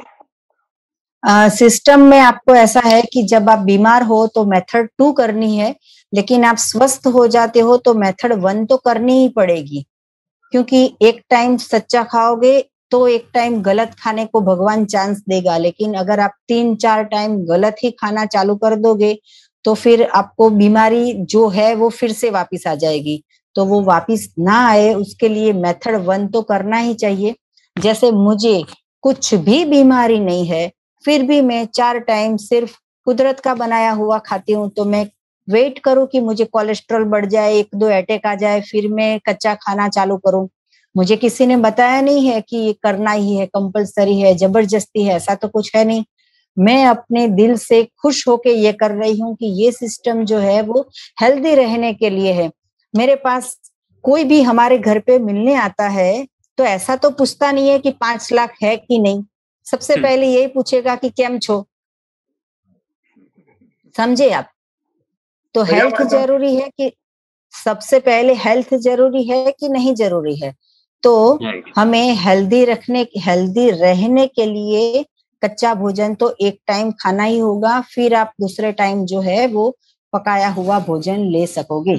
सिस्टम में आपको ऐसा है कि जब आप बीमार हो तो मेथड 2 करनी है, लेकिन आप स्वस्थ हो जाते हो तो मेथड 1 तो करनी ही पड़ेगी, क्योंकि एक टाइम सच्चा खाओगे तो एक टाइम गलत खाने को भगवान चांस देगा, लेकिन अगर आप 3-4 टाइम गलत ही खाना चालू कर दोगे तो फिर आपको बीमारी जो है वो फिर से वापस आ जाएगी। तो वो वापस ना आए उसके लिए मेथड 1 तो करना ही चाहिए। जैसे मुझे कुछ भी बीमारी नहीं है, फिर भी मैं 4 टाइम सिर्फ कुदरत का बनाया हुआ खाती हूँ, तो मैं वेट करूं कि मुझे कोलेस्ट्रॉल बढ़ जाए, 1-2 अटैक आ जाए, फिर मैं कच्चा खाना चालू करूं। मुझे किसी ने बताया नहीं है कि ये करना ही है, कंपलसरी है, जबरदस्ती है, ऐसा तो कुछ है नहीं। मैं अपने दिल से खुश होके ये कर रही हूँ कि ये सिस्टम जो है वो हेल्दी रहने के लिए है। मेरे पास कोई भी हमारे घर पे मिलने आता है तो ऐसा तो पूछता नहीं है कि 5 लाख है कि नहीं, सबसे पहले यही पूछेगा कि केम छो, समझे आप? तो हेल्थ जरूरी है कि सबसे पहले हेल्थ जरूरी है कि नहीं जरूरी है, तो हमें हेल्दी रहने के लिए कच्चा भोजन तो एक टाइम खाना ही होगा, फिर आप दूसरे टाइम जो है वो पकाया हुआ भोजन ले सकोगे।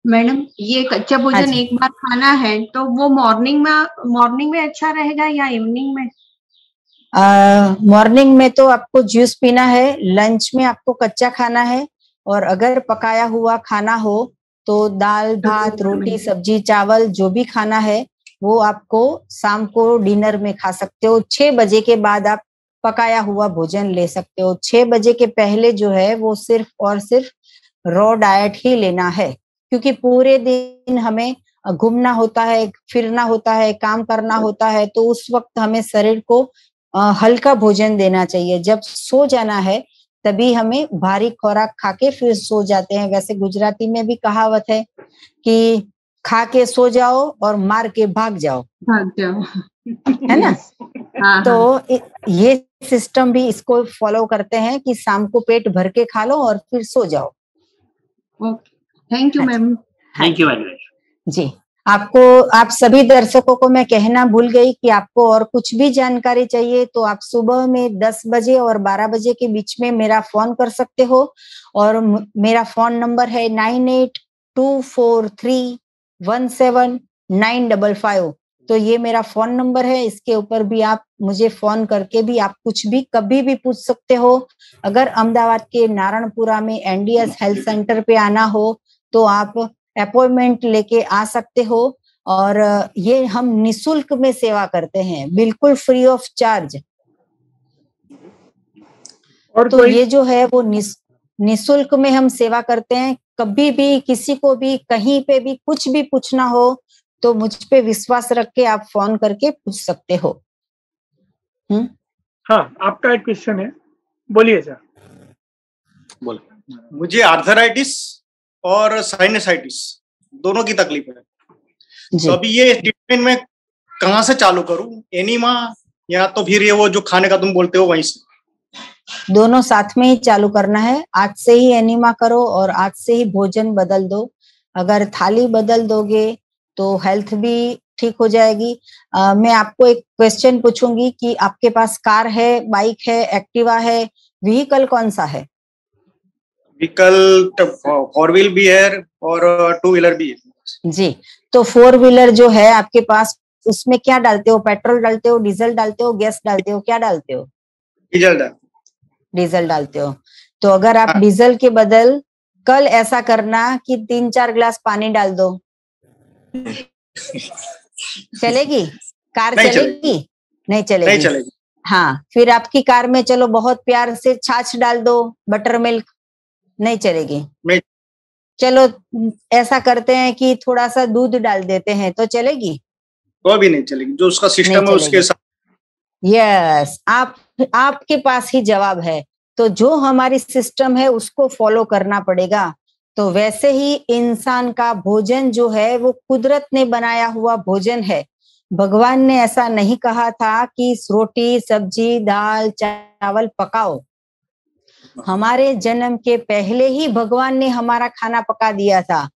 मैडम ये कच्चा भोजन एक बार खाना है तो वो मॉर्निंग में अच्छा रहेगा या इवनिंग में? मॉर्निंग में तो आपको जूस पीना है, लंच में आपको कच्चा खाना है, और अगर पकाया हुआ खाना हो तो दाल भात रोटी सब्जी चावल जो भी खाना है वो आपको शाम को डिनर में खा सकते हो। 6 बजे के बाद आप पकाया हुआ भोजन ले सकते हो। 6 बजे के पहले जो है वो सिर्फ और सिर्फ रॉ डाइट ही लेना है, क्योंकि पूरे दिन हमें घूमना होता है, फिरना होता है, काम करना होता है, तो उस वक्त हमें शरीर को हल्का भोजन देना चाहिए। जब सो जाना है तभी हमें भारी खुराक खा के फिर सो जाते हैं। वैसे गुजराती में भी कहावत है कि खा के सो जाओ और मार के भाग जाओ, है ना? तो ये सिस्टम भी इसको फॉलो करते हैं कि शाम को पेट भर के खा लो और फिर सो जाओ। Thank you ma'am. Thank you very much जी। आप सभी दर्शकों को मैं कहना भूल गई कि आपको और कुछ भी जानकारी चाहिए तो आप सुबह में 10 बजे और 12 बजे के बीच में मेरा फोन कर सकते हो, और मेरा फोन नंबर है 9824317955। तो ये मेरा फोन नंबर है, इसके ऊपर भी आप मुझे फोन करके भी आप कुछ भी कभी भी पूछ सकते हो। अगर अहमदाबाद के नारायणपुरा में एनडीएस हेल्थ सेंटर पे आना हो तो आप अपॉइंटमेंट लेके आ सकते हो, और ये हम निशुल्क में सेवा करते हैं, बिल्कुल फ्री ऑफ चार्ज। और तो ये जो है वो निशुल्क में हम सेवा करते हैं। कभी भी किसी को भी कहीं पे भी कुछ भी पूछना हो तो मुझ पे विश्वास रख के आप फोन करके पूछ सकते हो। हाँ, आपका एक क्वेश्चन है, बोलिए सर। बोलो। मुझे आर्थराइटिस और साइनसाइटिस दोनों की तकलीफ है, तो अभी ये ट्रीटमेंट में कहाँ से चालू करूं? एनिमा या तो फिर ये वो जो खाने का तुम बोलते हो वहीं से? दोनों साथ में ही चालू करना है। आज से ही एनिमा करो और आज से ही भोजन बदल दो। अगर थाली बदल दोगे तो हेल्थ भी ठीक हो जाएगी। मैं आपको एक क्वेश्चन पूछूंगी कि आपके पास कार है, बाइक है, एक्टिवा है, व्हीकल कौन सा है? व्हीकल 4 व्हील भी है और 2 व्हीलर भी है। जी, तो 4 व्हीलर जो है आपके पास, उसमें क्या डालते हो? पेट्रोल डालते हो, डीजल डालते हो, गैस डालते हो, क्या डालते हो? डीजल डालते हो। तो अगर आप डीजल के बदल कल ऐसा करना कि 3-4 गिलास पानी डाल दो, चलेगी? कार चलेगी? नहीं चलेगी। हाँ, फिर आपकी कार में चलो बहुत प्यार से छाछ डाल दो, बटर मिल्क, नहीं चलेगी। चलो ऐसा करते हैं कि थोड़ा सा दूध डाल देते हैं, तो चलेगी? तो भी नहीं चलेगी, जो उसका सिस्टम है उसके साथ। यस, आपके पास ही जवाब है। तो जो हमारी सिस्टम है उसको फॉलो करना पड़ेगा। तो वैसे ही इंसान का भोजन जो है वो कुदरत ने बनाया हुआ भोजन है। भगवान ने ऐसा नहीं कहा था कि रोटी सब्जी दाल चावल पकाओ। हमारे जन्म के पहले ही भगवान ने हमारा खाना पका दिया था,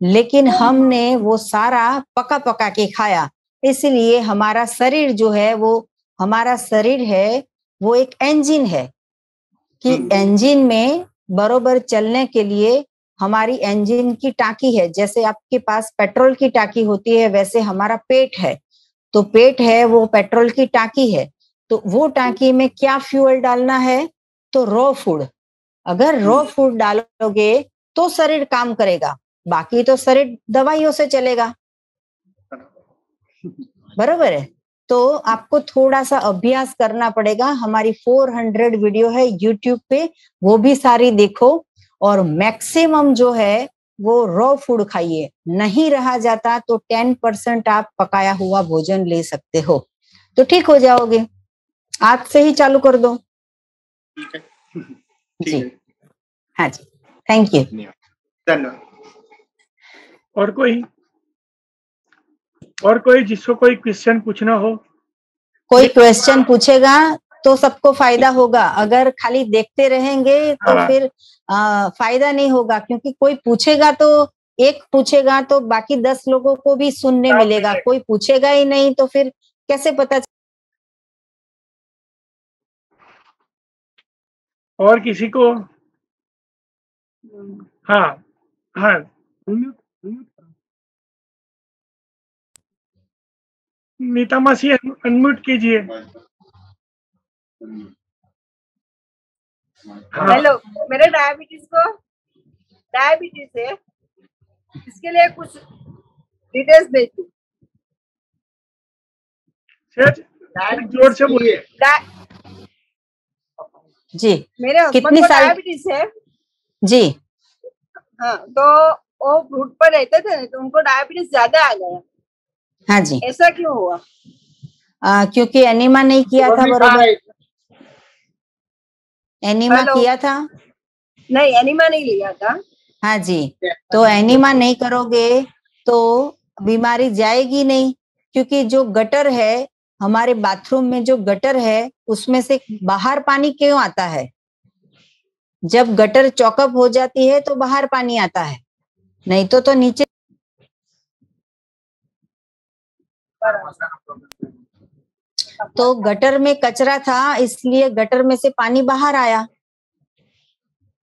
लेकिन हमने वो सारा पका पका के खाया। इसलिए हमारा शरीर जो है हमारा शरीर है वो एक इंजन है कि इंजन में बरोबर चलने के लिए हमारी इंजन की टाकी है। जैसे आपके पास पेट्रोल की टाकी होती है, वैसे हमारा पेट है। तो पेट है वो पेट्रोल की टाकी है। तो वो टाकी में क्या फ्यूल डालना है? तो रॉ फूड। अगर रॉ फूड डालोगे तो शरीर काम करेगा, बाकी तो शरीर दवाइयों से चलेगा। बरोबर है। तो आपको थोड़ा सा अभ्यास करना पड़ेगा। हमारी 400 वीडियो है यूट्यूब पे, वो भी सारी देखो। और मैक्सिमम जो है वो रॉ फूड खाइए। नहीं रहा जाता तो 10% आप पकाया हुआ भोजन ले सकते हो, तो ठीक हो जाओगे। आज से ही चालू कर दो। ठीक है, जी हाँ जी, थैंक यू, धन्यवाद। और कोई जिसको कोई क्वेश्चन पूछना हो? कोई क्वेश्चन पूछेगा तो सबको फायदा होगा। अगर खाली देखते रहेंगे तो फिर फायदा नहीं होगा, क्योंकि कोई पूछेगा तो एक पूछेगा तो बाकी 10 लोगों को भी सुनने मिलेगा। कोई पूछेगा ही नहीं तो फिर कैसे पता? और किसी को? हाँ हाँ, नीता मासी अनम्यूट कीजिए। हेलो, मेरे डायबिटीज है, इसके लिए कुछ डिटेल्स भेजो। जोर से बोलिए जी। मेरे हस्बैंड कितनी को साल? डायबिटीज है जी हाँ, तो वो फ्रूट पर रहते थे तो उनको डायबिटीज ज्यादा आ गया। हाँ जी। ऐसा क्यों हुआ? क्योंकि एनीमा नहीं किया था बरोबर। एनीमा किया था? नहीं, एनीमा नहीं लिया था। हाँ जी। तो एनीमा नहीं करोगे तो बीमारी जाएगी नहीं, क्योंकि जो गटर है हमारे बाथरूम में, जो गटर है उसमें से बाहर पानी क्यों आता है? जब गटर चौकअप हो जाती है तो बाहर पानी आता है, नहीं तो नीचे। तो गटर में कचरा था, इसलिए गटर में से पानी बाहर आया।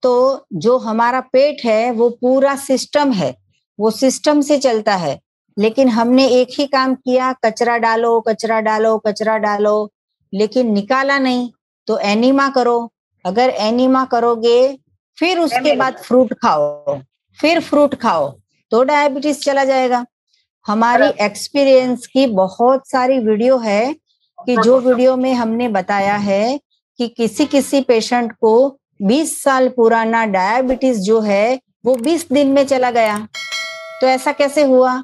तो जो हमारा पेट है वो पूरा सिस्टम है, वो सिस्टम से चलता है। लेकिन हमने एक ही काम किया, कचरा डालो कचरा डालो कचरा डालो, लेकिन निकाला नहीं। तो एनीमा करो। अगर एनीमा करोगे फिर उसके बाद फ्रूट खाओ, फिर फ्रूट खाओ तो डायबिटीज चला जाएगा। हमारी एक्सपीरियंस की बहुत सारी वीडियो है कि जो वीडियो में हमने बताया है कि किसी किसी पेशेंट को 20 साल पुराना डायबिटीज जो है वो 20 दिन में चला गया। तो ऐसा कैसे हुआ?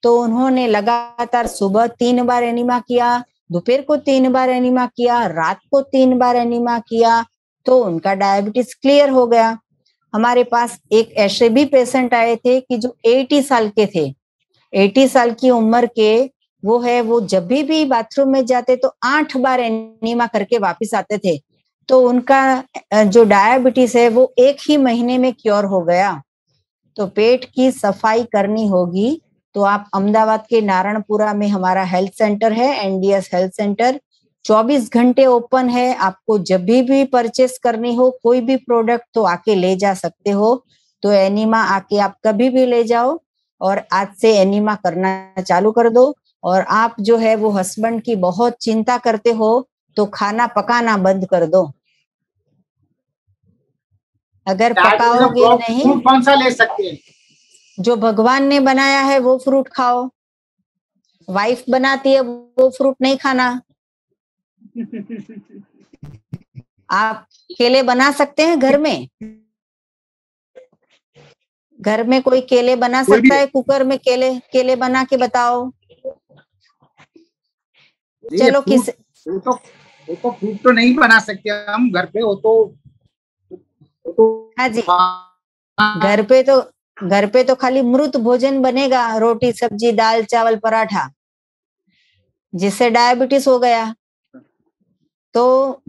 तो उन्होंने लगातार सुबह 3 बार एनीमा किया, दोपहर को 3 बार एनीमा किया, रात को 3 बार एनीमा किया, तो उनका डायबिटीज क्लियर हो गया। हमारे पास एक ऐसे भी पेशेंट आए थे कि जो 80 साल के थे, 80 साल की उम्र के वो जब भी बाथरूम में जाते तो 8 बार एनीमा करके वापस आते थे। तो उनका जो डायबिटीज है वो 1 ही महीने में क्योर हो गया। तो पेट की सफाई करनी होगी तो आप अहमदाबाद के नारायणपुरा में हमारा हेल्थ सेंटर है, एनडीएस हेल्थ सेंटर, 24 घंटे ओपन है। आपको जब भी परचेस करनी हो कोई भी प्रोडक्ट तो आके ले जा सकते हो। तो एनीमा आके आप कभी भी ले जाओ और आज से एनीमा करना चालू कर दो। और आप जो है वो हस्बैंड की बहुत चिंता करते हो तो खाना पकाना बंद कर दो। अगर पकाओगे नहीं, फ्रूट कौन सा ले सकते हैं? जो भगवान ने बनाया है वो फ्रूट खाओ। वाइफ बनाती है वो फ्रूट नहीं खाना। आप केले बना सकते हैं घर में? घर में कोई केले बना सकता है? कुकर में केले बना के बताओ। चलो किस वो तो फ्रूट तो नहीं बना सकते हम घर पे, वो तो हाँ जी, घर पे तो खाली मृत भोजन बनेगा, रोटी सब्जी दाल चावल पराठा, जिससे डायबिटीज हो गया। तो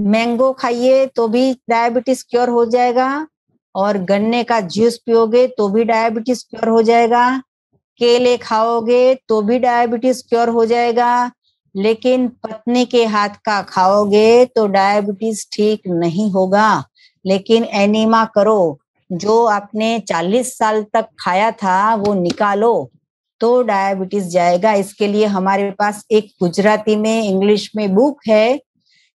मैंगो खाइए तो भी डायबिटीज क्योर हो जाएगा, और गन्ने का जूस पियोगे तो भी डायबिटीज क्योर हो जाएगा, केले खाओगे तो भी डायबिटीज क्योर हो जाएगा, लेकिन पत्नी के हाथ का खाओगे तो डायबिटीज ठीक नहीं होगा। लेकिन एनीमा करो, जो आपने 40 साल तक खाया था वो निकालो तो डायबिटीज जाएगा। इसके लिए हमारे पास एक गुजराती में इंग्लिश में बुक है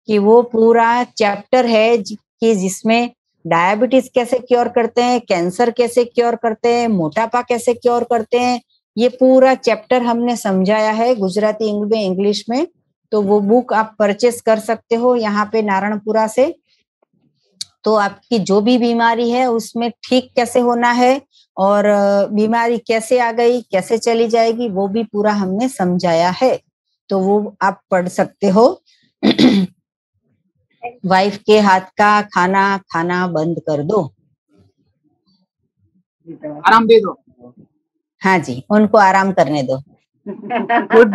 कि वो पूरा चैप्टर है कि जिसमें डायबिटीज कैसे क्योर करते हैं, कैंसर कैसे क्योर करते हैं, मोटापा कैसे क्योर करते हैं, ये पूरा चैप्टर हमने समझाया है गुजराती में इंग्लिश में। तो वो बुक आप परचेस कर सकते हो यहाँ पे नारायणपुरा से। तो आपकी जो भी बीमारी है उसमें ठीक कैसे होना है और बीमारी कैसे आ गई कैसे चली जाएगी वो भी पूरा हमने समझाया है, तो वो आप पढ़ सकते हो। वाइफ के हाथ का खाना खाना बंद कर दो, आराम दे दो। हाँ जी, उनको आराम करने दो। खुद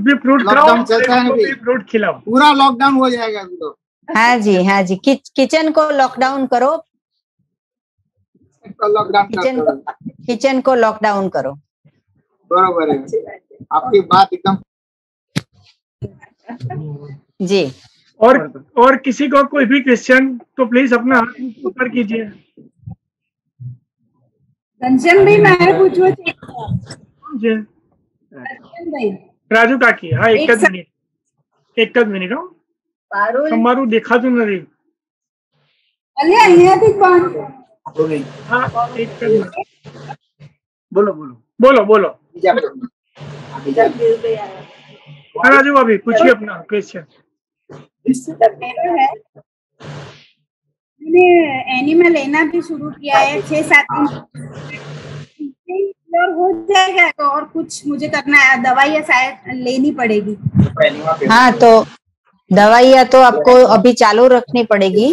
भी फ्रूट लॉकडाउन चलता है ना, फ्रूट खिलाओ, पूरा लॉकडाउन हो जाएगा अभी तो। हाँ जी हाँ जी, किचन को लॉकडाउन करो, किचन को लॉकडाउन करो। बरोबर है, आपकी बात एकदम जी। और किसी को कोई भी क्वेश्चन तो प्लीज अपना हाथ ऊपर कीजिए। घनश्याम भाई मैं पूछो राजू काकी, हाँ एक मिनिट हो, તમારું દેખાતું નથી। અલે અહીંયાથી પણ हाँ एक मिनट, बोलो। हाँ राजू भाभी पूछिए अपना क्वेश्चन। मैंने एनिमल लेना भी शुरू किया है 6-7 दिन और हो जाएगा, तो और कुछ मुझे करना है, दवाइयाँ शायद लेनी पड़ेगी। हाँ तो दवाइयाँ तो आपको अभी चालू रखनी पड़ेगी।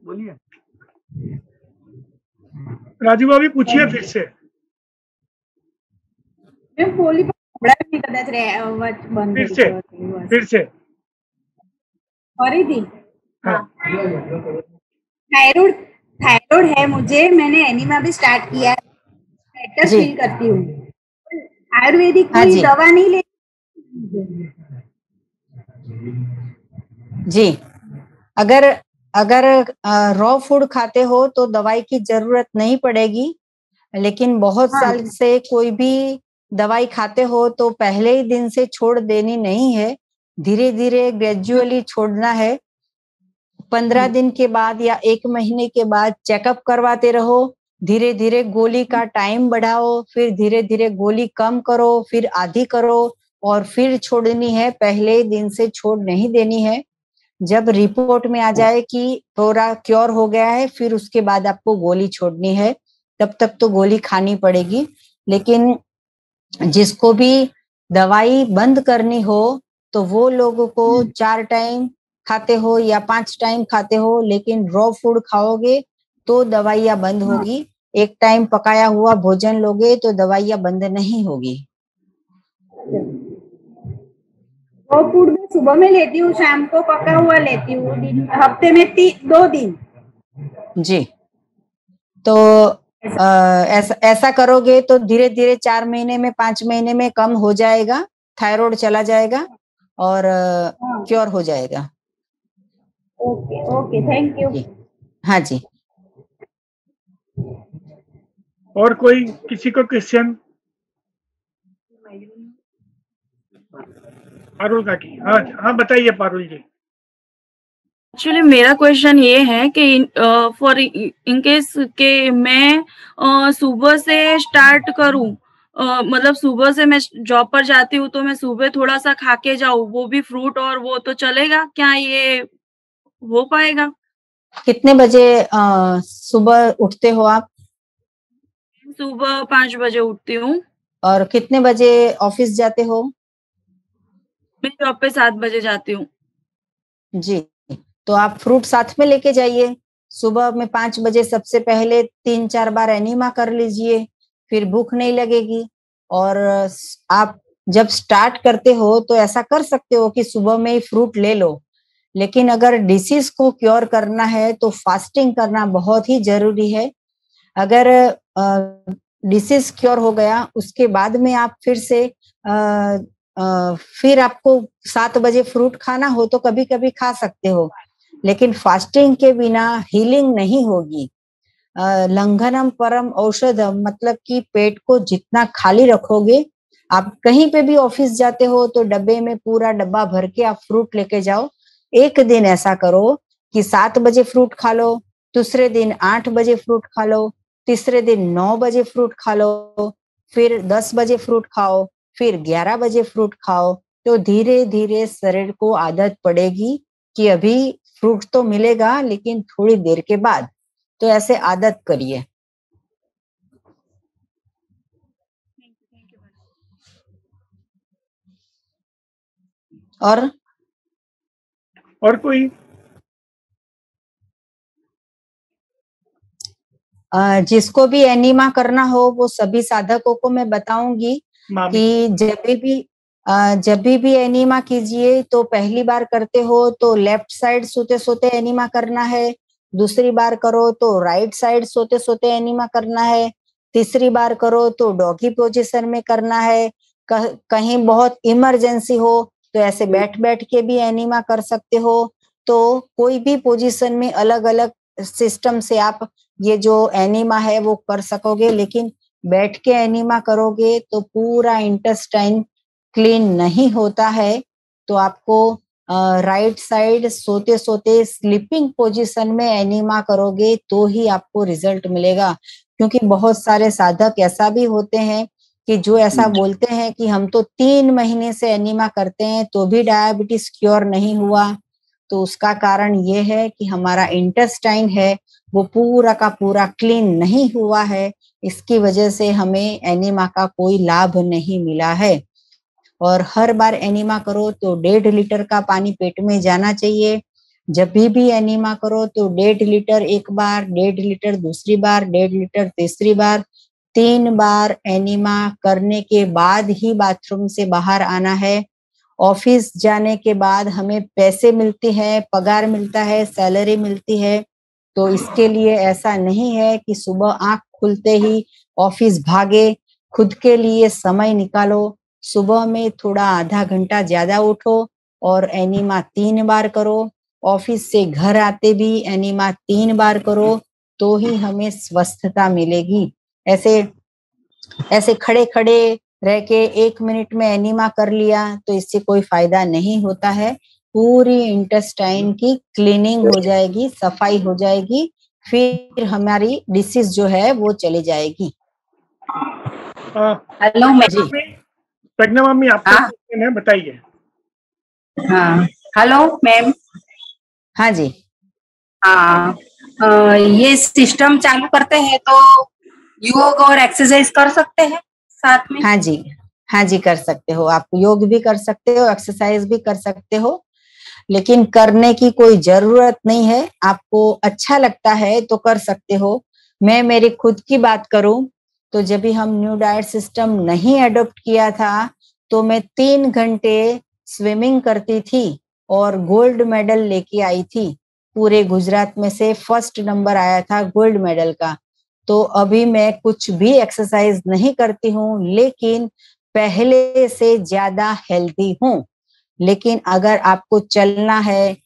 बोलिए राजू भाभी, पूछिए फिर से। फिर से हो रही थी। हाँ। थायराइड है मुझे, मैंने एनिमा भी स्टार्ट किया है, बेटर फील करती हूँ। आयुर्वेदिक कोई दवा नहीं ले जी। अगर रॉ फूड खाते हो तो दवाई की जरूरत नहीं पड़ेगी, लेकिन बहुत साल से कोई भी दवाई खाते हो तो पहले ही दिन से छोड़ देनी नहीं है, धीरे धीरे ग्रेजुअली छोड़ना है। 15 दिन के बाद या 1 महीने के बाद चेकअप करवाते रहो, धीरे धीरे गोली का टाइम बढ़ाओ, फिर धीरे धीरे गोली कम करो, फिर आधी करो और फिर छोड़नी है, पहले दिन से छोड़ नहीं देनी है। जब रिपोर्ट में आ जाए कि थोड़ा क्योर हो गया है फिर उसके बाद आपको गोली छोड़नी है, तब तक तो गोली खानी पड़ेगी। लेकिन जिसको भी दवाई बंद करनी हो तो वो लोगों को 4 टाइम खाते हो या 5 टाइम खाते हो, लेकिन रॉ फूड खाओगे तो दवाइयाँ बंद होगी। 1 टाइम पकाया हुआ भोजन लोगे तो दवाइयाँ बंद नहीं होगी। रॉ फूड में सुबह में लेती हूँ, शाम को पका हुआ लेती हूँ, हफ्ते में 2 दिन। जी। तो ऐसा करोगे तो धीरे धीरे 4 महीने में 5 महीने में कम हो जाएगा, थायराइड चला जाएगा और क्योर हो जाएगा। Okay, thank you. हाँ जी। और कोई किसी को क्वेश्चन? पारुल काकी, हाँ हाँ बताइए पारुल जी। एक्चुअली मेरा क्वेश्चन ये है कि फॉर इन केस के मैं सुबह से स्टार्ट करूं, मतलब सुबह से मैं जॉब पर जाती हूँ तो मैं सुबह थोड़ा सा खा के जाऊँ, वो भी फ्रूट और वो तो चलेगा क्या? ये हो पाएगा? कितने बजे सुबह उठते हो आप? सुबह 5 बजे उठती हूँ। और कितने बजे ऑफिस जाते हो? मैं जॉब पे 7 बजे जाती हूँ। जी, तो आप फ्रूट साथ में लेके जाइए। सुबह में 5 बजे सबसे पहले 3-4 बार एनिमा कर लीजिए, फिर भूख नहीं लगेगी। और आप जब स्टार्ट करते हो तो ऐसा कर सकते हो कि सुबह में ही फ्रूट ले लो, लेकिन अगर डिसीज को क्योर करना है तो फास्टिंग करना बहुत ही जरूरी है। अगर डिसीज क्योर हो गया उसके बाद में आप फिर से फिर आपको 7 बजे फ्रूट खाना हो तो कभी कभी खा सकते हो, लेकिन फास्टिंग के बिना हीलिंग नहीं होगी। लंघनम परम औषधम, मतलब कि पेट को जितना खाली रखोगे, आप कहीं पे भी ऑफिस जाते हो तो डब्बे में पूरा डब्बा भर के आप फ्रूट लेके जाओ। एक दिन ऐसा करो कि 7 बजे फ्रूट खा लो, दूसरे दिन 8 बजे फ्रूट खा लो, तीसरे दिन 9 बजे फ्रूट खा लो, फिर 10 बजे फ्रूट खाओ, फिर 11 बजे फ्रूट खाओ। तो धीरे धीरे शरीर को आदत पड़ेगी कि अभी फ्रूट तो मिलेगा लेकिन थोड़ी देर के बाद। तो ऐसे आदत करिए। और कोई? जिसको भी एनीमा करना हो वो सभी साधकों को मैं बताऊंगी कि जब भी एनीमा कीजिए तो पहली बार करते हो तो लेफ्ट साइड सोते सोते एनीमा करना है, दूसरी बार करो तो राइट साइड सोते सोते एनीमा करना है, तीसरी बार करो तो डॉगी पोजीशन में करना है। कहीं बहुत इमरजेंसी हो तो ऐसे बैठ बैठ के भी एनीमा कर सकते हो। तो कोई भी पोजीशन में अलग अलग सिस्टम से आप ये जो एनीमा है वो कर सकोगे, लेकिन बैठ के एनीमा करोगे तो पूरा इंटेस्टाइन क्लीन नहीं होता है। तो आपको राइट साइड सोते सोते स्लीपिंग पोजीशन में एनीमा करोगे तो ही आपको रिजल्ट मिलेगा। क्योंकि बहुत सारे साधक ऐसा भी होते हैं कि जो ऐसा बोलते हैं कि हम तो 3 महीने से एनीमा करते हैं तो भी डायबिटीज क्योर नहीं हुआ। तो उसका कारण ये है कि हमारा इंटेस्टाइन है वो पूरा का पूरा क्लीन नहीं हुआ है, इसकी वजह से हमें एनीमा का कोई लाभ नहीं मिला है। और हर बार एनीमा करो तो 1.5 लीटर का पानी पेट में जाना चाहिए। जब भी एनीमा करो तो 1.5 लीटर एक बार, 1.5 लीटर दूसरी बार, 1.5 लीटर तीसरी बार, 3 बार एनीमा करने के बाद ही बाथरूम से बाहर आना है। ऑफिस जाने के बाद हमें पैसे मिलते हैं, पगार मिलता है, सैलरी मिलती है। तो इसके लिए ऐसा नहीं है कि सुबह आंख खुलते ही ऑफिस भागे, खुद के लिए समय निकालो। सुबह में थोड़ा आधा घंटा ज्यादा उठो और एनीमा 3 बार करो। ऑफिस से घर आते भी एनीमा 3 बार करो तो ही हमें स्वस्थता मिलेगी। ऐसे खड़े खड़े रह के 1 मिनट में एनीमा कर लिया तो इससे कोई फायदा नहीं होता है। पूरी इंटेस्टाइन की क्लीनिंग हो जाएगी, सफाई हो जाएगी, फिर हमारी डिसीज जो है वो चली जाएगी। Hello ma'am. प्रज्ञा मम्मी आपका क्वेश्चन है, बताइए। हाँ हेलो मैम। हाँ जी। ये सिस्टम चालू करते हैं तो योग और एक्सरसाइज कर सकते हैं साथ में? हाँ जी, हाँ जी कर सकते हो। आप योग भी कर सकते हो, एक्सरसाइज भी कर सकते हो, लेकिन करने की कोई जरूरत नहीं है। आपको अच्छा लगता है तो कर सकते हो। मैं मेरी खुद की बात करूं तो जब भी हम न्यू डाइट सिस्टम नहीं अडॉप्ट किया था तो मैं 3 घंटे स्विमिंग करती थी और गोल्ड मेडल लेके आई थी। पूरे गुजरात में से फर्स्ट नंबर आया था गोल्ड मेडल का। तो अभी मैं कुछ भी एक्सरसाइज नहीं करती हूँ, लेकिन पहले से ज्यादा हेल्दी हूँ। लेकिन अगर आपको चलना है,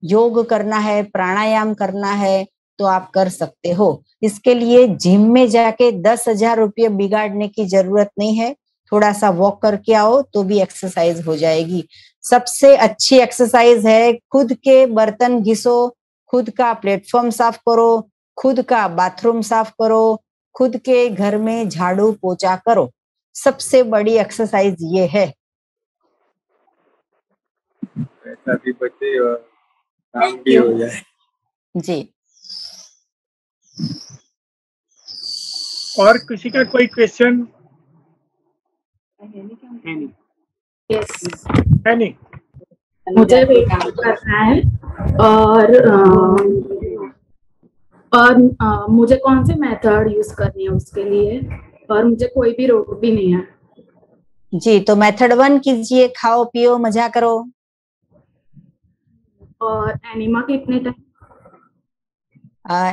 योग करना है, प्राणायाम करना है, तो आप कर सकते हो। इसके लिए जिम में जाके 10,000 रुपये बिगाड़ने की जरूरत नहीं है। थोड़ा सा वॉक करके आओ तो भी एक्सरसाइज हो जाएगी। सबसे अच्छी एक्सरसाइज है खुद के बर्तन घिसो, खुद का प्लेटफॉर्म साफ करो, खुद का बाथरूम साफ करो, खुद के घर में झाड़ू पोछा करो। सबसे बड़ी एक्सरसाइज ये है। पैसा भी बचे और काम भी हो जाए। जी। और किसी का कोई क्वेश्चन? है नहीं। मुझे वेट करना है और मुझे कौन सी मेथड यूज करनी है उसके लिए, और मुझे कोई भी रोग भी नहीं है। जी, तो मेथड 1 कीजिए, खाओ पियो मजा करो। और एनिमा कितने टाइम?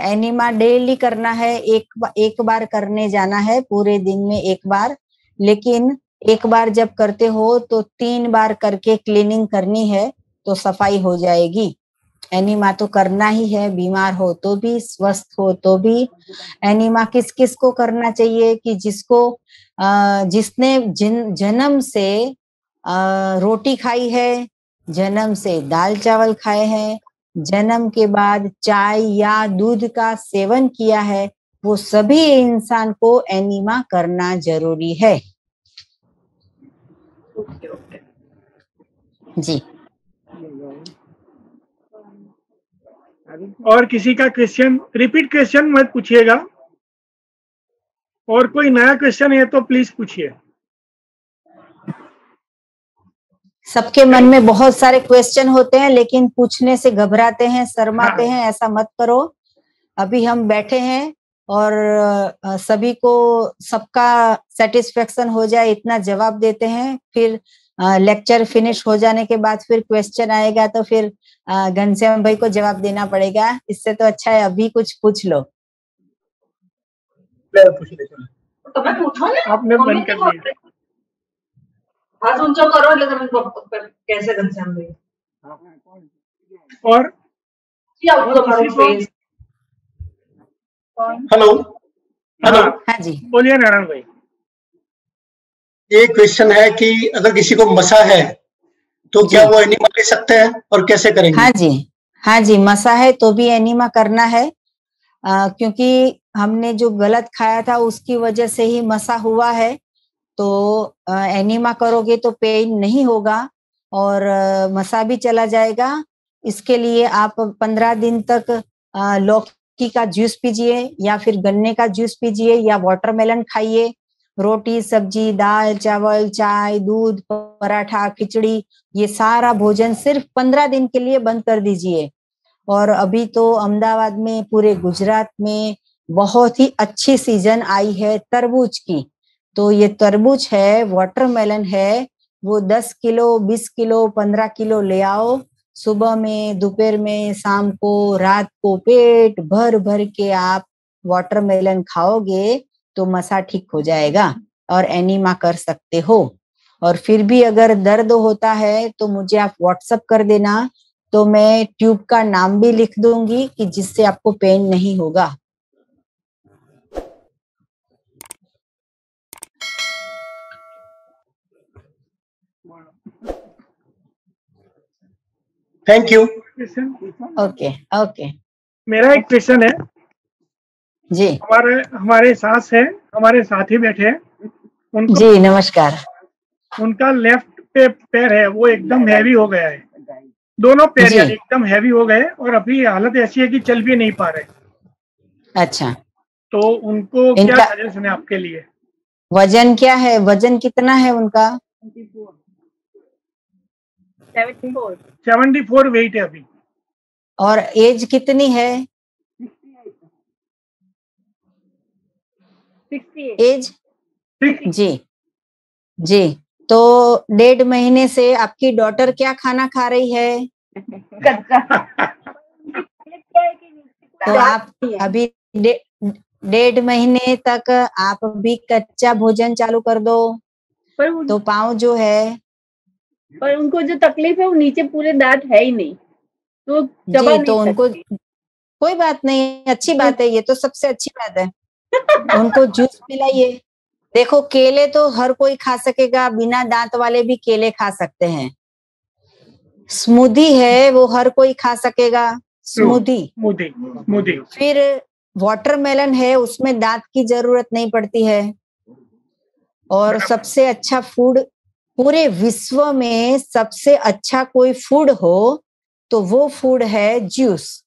एनिमा डेली करना है, एक बार करने जाना है, पूरे दिन में एक बार। लेकिन एक बार जब करते हो तो 3 बार करके क्लीनिंग करनी है, तो सफाई हो जाएगी। एनिमा तो करना ही है, बीमार हो तो भी, स्वस्थ हो तो भी। एनिमा किस किस को करना चाहिए कि जिसने जन्म से रोटी खाई है, जन्म से दाल चावल खाए हैं, जन्म के बाद चाय या दूध का सेवन किया है, वो सभी इंसान को एनिमा करना जरूरी है। जी। और किसी का क्वेश्चन? रिपीट क्वेश्चन मत पूछिएगा, और कोई नया क्वेश्चन है तो प्लीज पूछिए। सबके मन में बहुत सारे क्वेश्चन होते हैं, लेकिन पूछने से घबराते हैं, शर्माते हैं। ऐसा मत करो। अभी हम बैठे हैं और सभी को सबका सेटिस्फेक्शन हो जाए इतना जवाब देते हैं। फिर लेक्चर फिनिश हो जाने के बाद फिर क्वेश्चन आएगा तो फिर घनश्याम भाई को जवाब देना पड़ेगा। इससे तो अच्छा है अभी कुछ पूछ लो। तो मैं पूछो ना, आपने बंद कर दिया। हाथ ऊंचा करो, लेकिन कैसे घनश्याम भाई? और हेलो हेलो। हाँ जी, बोलिए नारायण भाई। ये क्वेश्चन है कि अगर किसी को मसा है तो क्या वो एनिमा ले सकते हैं और कैसे करेंगे? हाँ जी, मसा है तो भी एनिमा करना है, क्योंकि हमने जो गलत खाया था उसकी वजह से ही मसा हुआ है। तो एनिमा करोगे तो पेन नहीं होगा और मसा भी चला जाएगा। इसके लिए आप 15 दिन तक लौकी का जूस पीजिए, या फिर गन्ने का जूस पीजिए, या वाटरमेलन खाइए। रोटी सब्जी दाल चावल चाय दूध पराठा खिचड़ी, ये सारा भोजन सिर्फ 15 दिन के लिए बंद कर दीजिए। और अभी तो अहमदाबाद में, पूरे गुजरात में बहुत ही अच्छी सीजन आई है तरबूज की। तो ये तरबूज है, वाटरमेलन है, वो 10 किलो 20 किलो 15 किलो ले आओ। सुबह में, दोपहर में, शाम को, रात को पेट भर भर के आप वाटरमेलन खाओगे तो मसा ठीक हो जाएगा और एनिमा कर सकते हो। और फिर भी अगर दर्द होता है तो मुझे आप व्हाट्सएप कर देना, तो मैं ट्यूब का नाम भी लिख दूंगी कि जिससे आपको पेन नहीं होगा। Thank you. Okay okay. मेरा एक क्वेश्चन है जी। हमारे सास है, हमारे साथी बैठे हैं, उनको जी नमस्कार। उनका लेफ्ट पैर है वो एकदम हैवी हो गया है, दोनों पैर एकदम हैवी हो गए और अभी हालत ऐसी है कि चल भी नहीं पा रहे। अच्छा, तो उनको क्या सजेशन है आपके लिए? वजन क्या है, वजन कितना है उनका? 74 वेट है अभी। और एज कितनी है? 68 एज? जी जी। तो 1.5 महीने से आपकी डॉटर क्या खाना खा रही है? तो आप अभी 1.5 महीने तक आप भी कच्चा भोजन चालू कर दो, तो पाँव जो है, पर उनको जो तकलीफ है वो नीचे पूरे दांत है ही नहीं। तो चबा जी, तो नहीं उनको सकती। कोई बात नहीं, अच्छी बात है, ये तो सबसे अच्छी बात है। उनको जूस पिलाइए। देखो केले तो हर कोई खा सकेगा, बिना दांत वाले भी केले खा सकते हैं। स्मूदी है वो हर कोई खा सकेगा, स्मूदी। फिर वाटरमेलन है, उसमें दांत की जरूरत नहीं पड़ती है। और सबसे अच्छा फूड पूरे विश्व में, सबसे अच्छा कोई फूड हो तो वो फूड है जूस।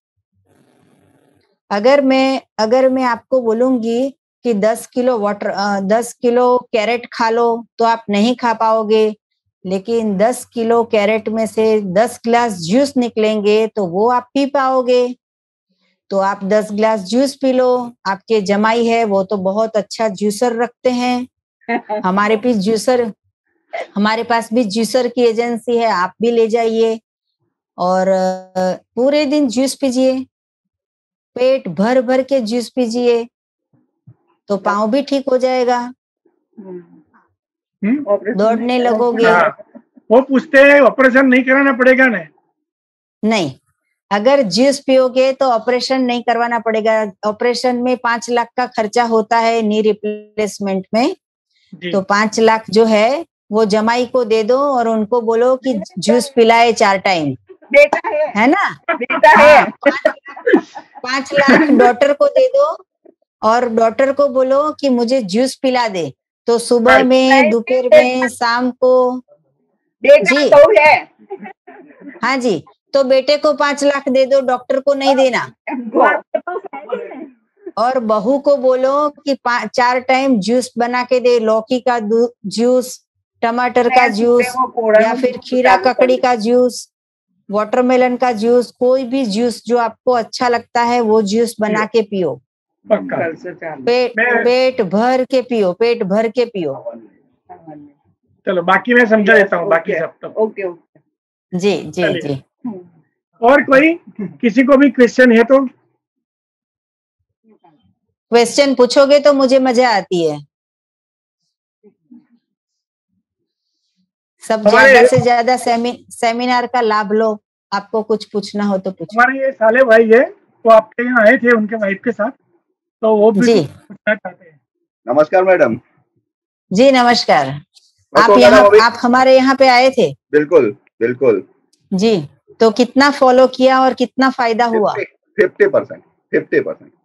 अगर मैं आपको बोलूंगी कि 10 किलो कैरेट खा लो तो आप नहीं खा पाओगे, लेकिन 10 किलो कैरेट में से 10 ग्लास जूस निकलेंगे तो वो आप पी पाओगे। तो आप 10 ग्लास जूस पी लो। आपके जमाई है वो तो बहुत अच्छा जूसर रखते हैं। हमारे पास भी जूसर की एजेंसी है, आप भी ले जाइए और पूरे दिन जूस पीजिए, पेट भर भर के जूस पीजिए, तो पाँव भी ठीक हो जाएगा, दौड़ने लगोगे। वो पूछते हैं ऑपरेशन नहीं कराना पड़ेगा ना? नहीं, अगर जूस पियोगे तो ऑपरेशन नहीं करवाना पड़ेगा। ऑपरेशन में 5 लाख का खर्चा होता है नी रिप्लेसमेंट में, तो 5 लाख जो है वो जमाई को दे दो और उनको बोलो कि जूस पिलाए 4 टाइम। बेटा है ना? बेटा है। 5 लाख डॉटर को दे दो और डॉटर को बोलो कि मुझे जूस पिला दे, तो सुबह में, दोपहर में, शाम को। जी तो है। हाँ जी, तो बेटे को 5 लाख दे दो, डॉक्टर को नहीं देना। और बहू को बोलो कि 4 टाइम जूस बना के दे, लौकी का जूस, टमाटर का जूस, या फिर खीरा ककड़ी का जूस, वाटरमेलन का जूस, कोई भी जूस जो आपको अच्छा लगता है वो जूस बना के पियो। पेट भर के पियो, पेट भर के पियो। चलो बाकी मैं समझा देता हूँ, बाकी सब तो ओके। जी जी जी। और कोई किसी को भी क्वेश्चन है तो क्वेश्चन पूछोगे तो मुझे मजा आती है। सब ज्यादा से ज्यादा सेमिनार का लाभ लो। आपको कुछ पूछना हो तो पूछो। हमारे ये साले भाई है, वो आपके यहाँ आए थे उनके वाइफ के साथ, तो वो भी पूछना चाहते हैं। नमस्कार मैडम। जी नमस्कार। आप हमारे यहाँ पे आए थे? बिल्कुल बिल्कुल जी। तो कितना फॉलो किया और कितना फायदा हुआ? 50%।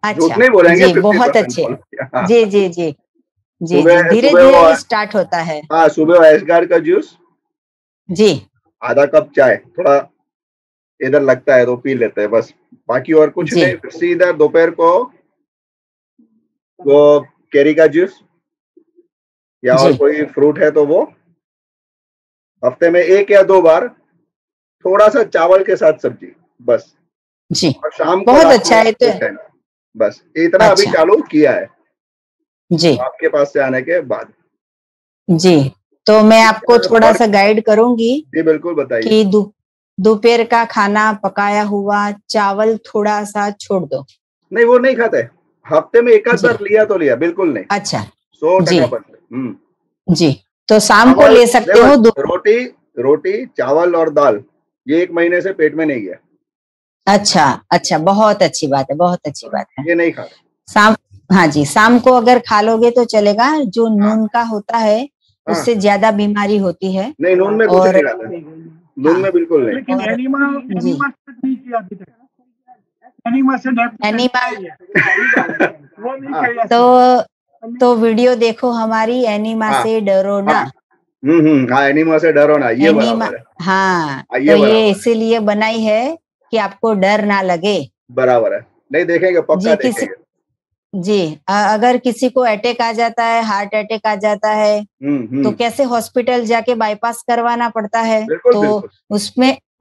अच्छा नहीं बोलेंगे, जी, बहुत अच्छे। जी जी जी जी, धीरे धीरे स्टार्ट होता है। हाँ, सुबह एसगार्ड का जूस जी, आधा कप चाय, थोड़ा इधर लगता है तो पी लेते हैं बस, बाकी और कुछ नहीं। फिर सीधा दोपहर को वो कैरी का जूस या और कोई फ्रूट है तो वो, हफ्ते में 1 या 2 बार थोड़ा सा चावल के साथ सब्जी बस जी। और शाम को बहुत अच्छा है। तो बस इतना अभी चालू किया है जी आपके पास से आने के बाद। जी, तो मैं आपको थोड़ा सा गाइड करूंगी। जी बिल्कुल बताइए। कि दोपहर का खाना पकाया हुआ चावल थोड़ा सा छोड़ दो। नहीं वो नहीं खाते, हफ्ते में 1 आध बार लिया तो लिया, बिल्कुल नहीं। अच्छा 100% जी, तो शाम को ले सकते हो। रोटी चावल और दाल, ये 1 महीने से पेट में नहीं गया। अच्छा अच्छा, बहुत अच्छी बात है, बहुत अच्छी बात है। ये नहीं खाते शाम, हाँ जी, शाम को अगर खा लोगे तो चलेगा। जो नून का होता है उससे ज्यादा बीमारी होती है। नहीं, नून में कुछ नहीं खाता, नून में बिल्कुल नहीं। लेकिन एनीमा से नहीं किया अभी तक। एनीमा तो वीडियो देखो हमारी, एनीमा से डरो ना। हाँ, एनीमा से डरो ना, ये बराबर है। हाँ, तो ये इसीलिए बनाई है कि आपको डर ना लगे। बराबर है, नहीं देखेंगे, पक्का देखेंगे। जी, अगर किसी को अटैक आ जाता है, हार्ट अटैक आ जाता है, तो कैसे हॉस्पिटल जाके बाईपास करवाना पड़ता है। तो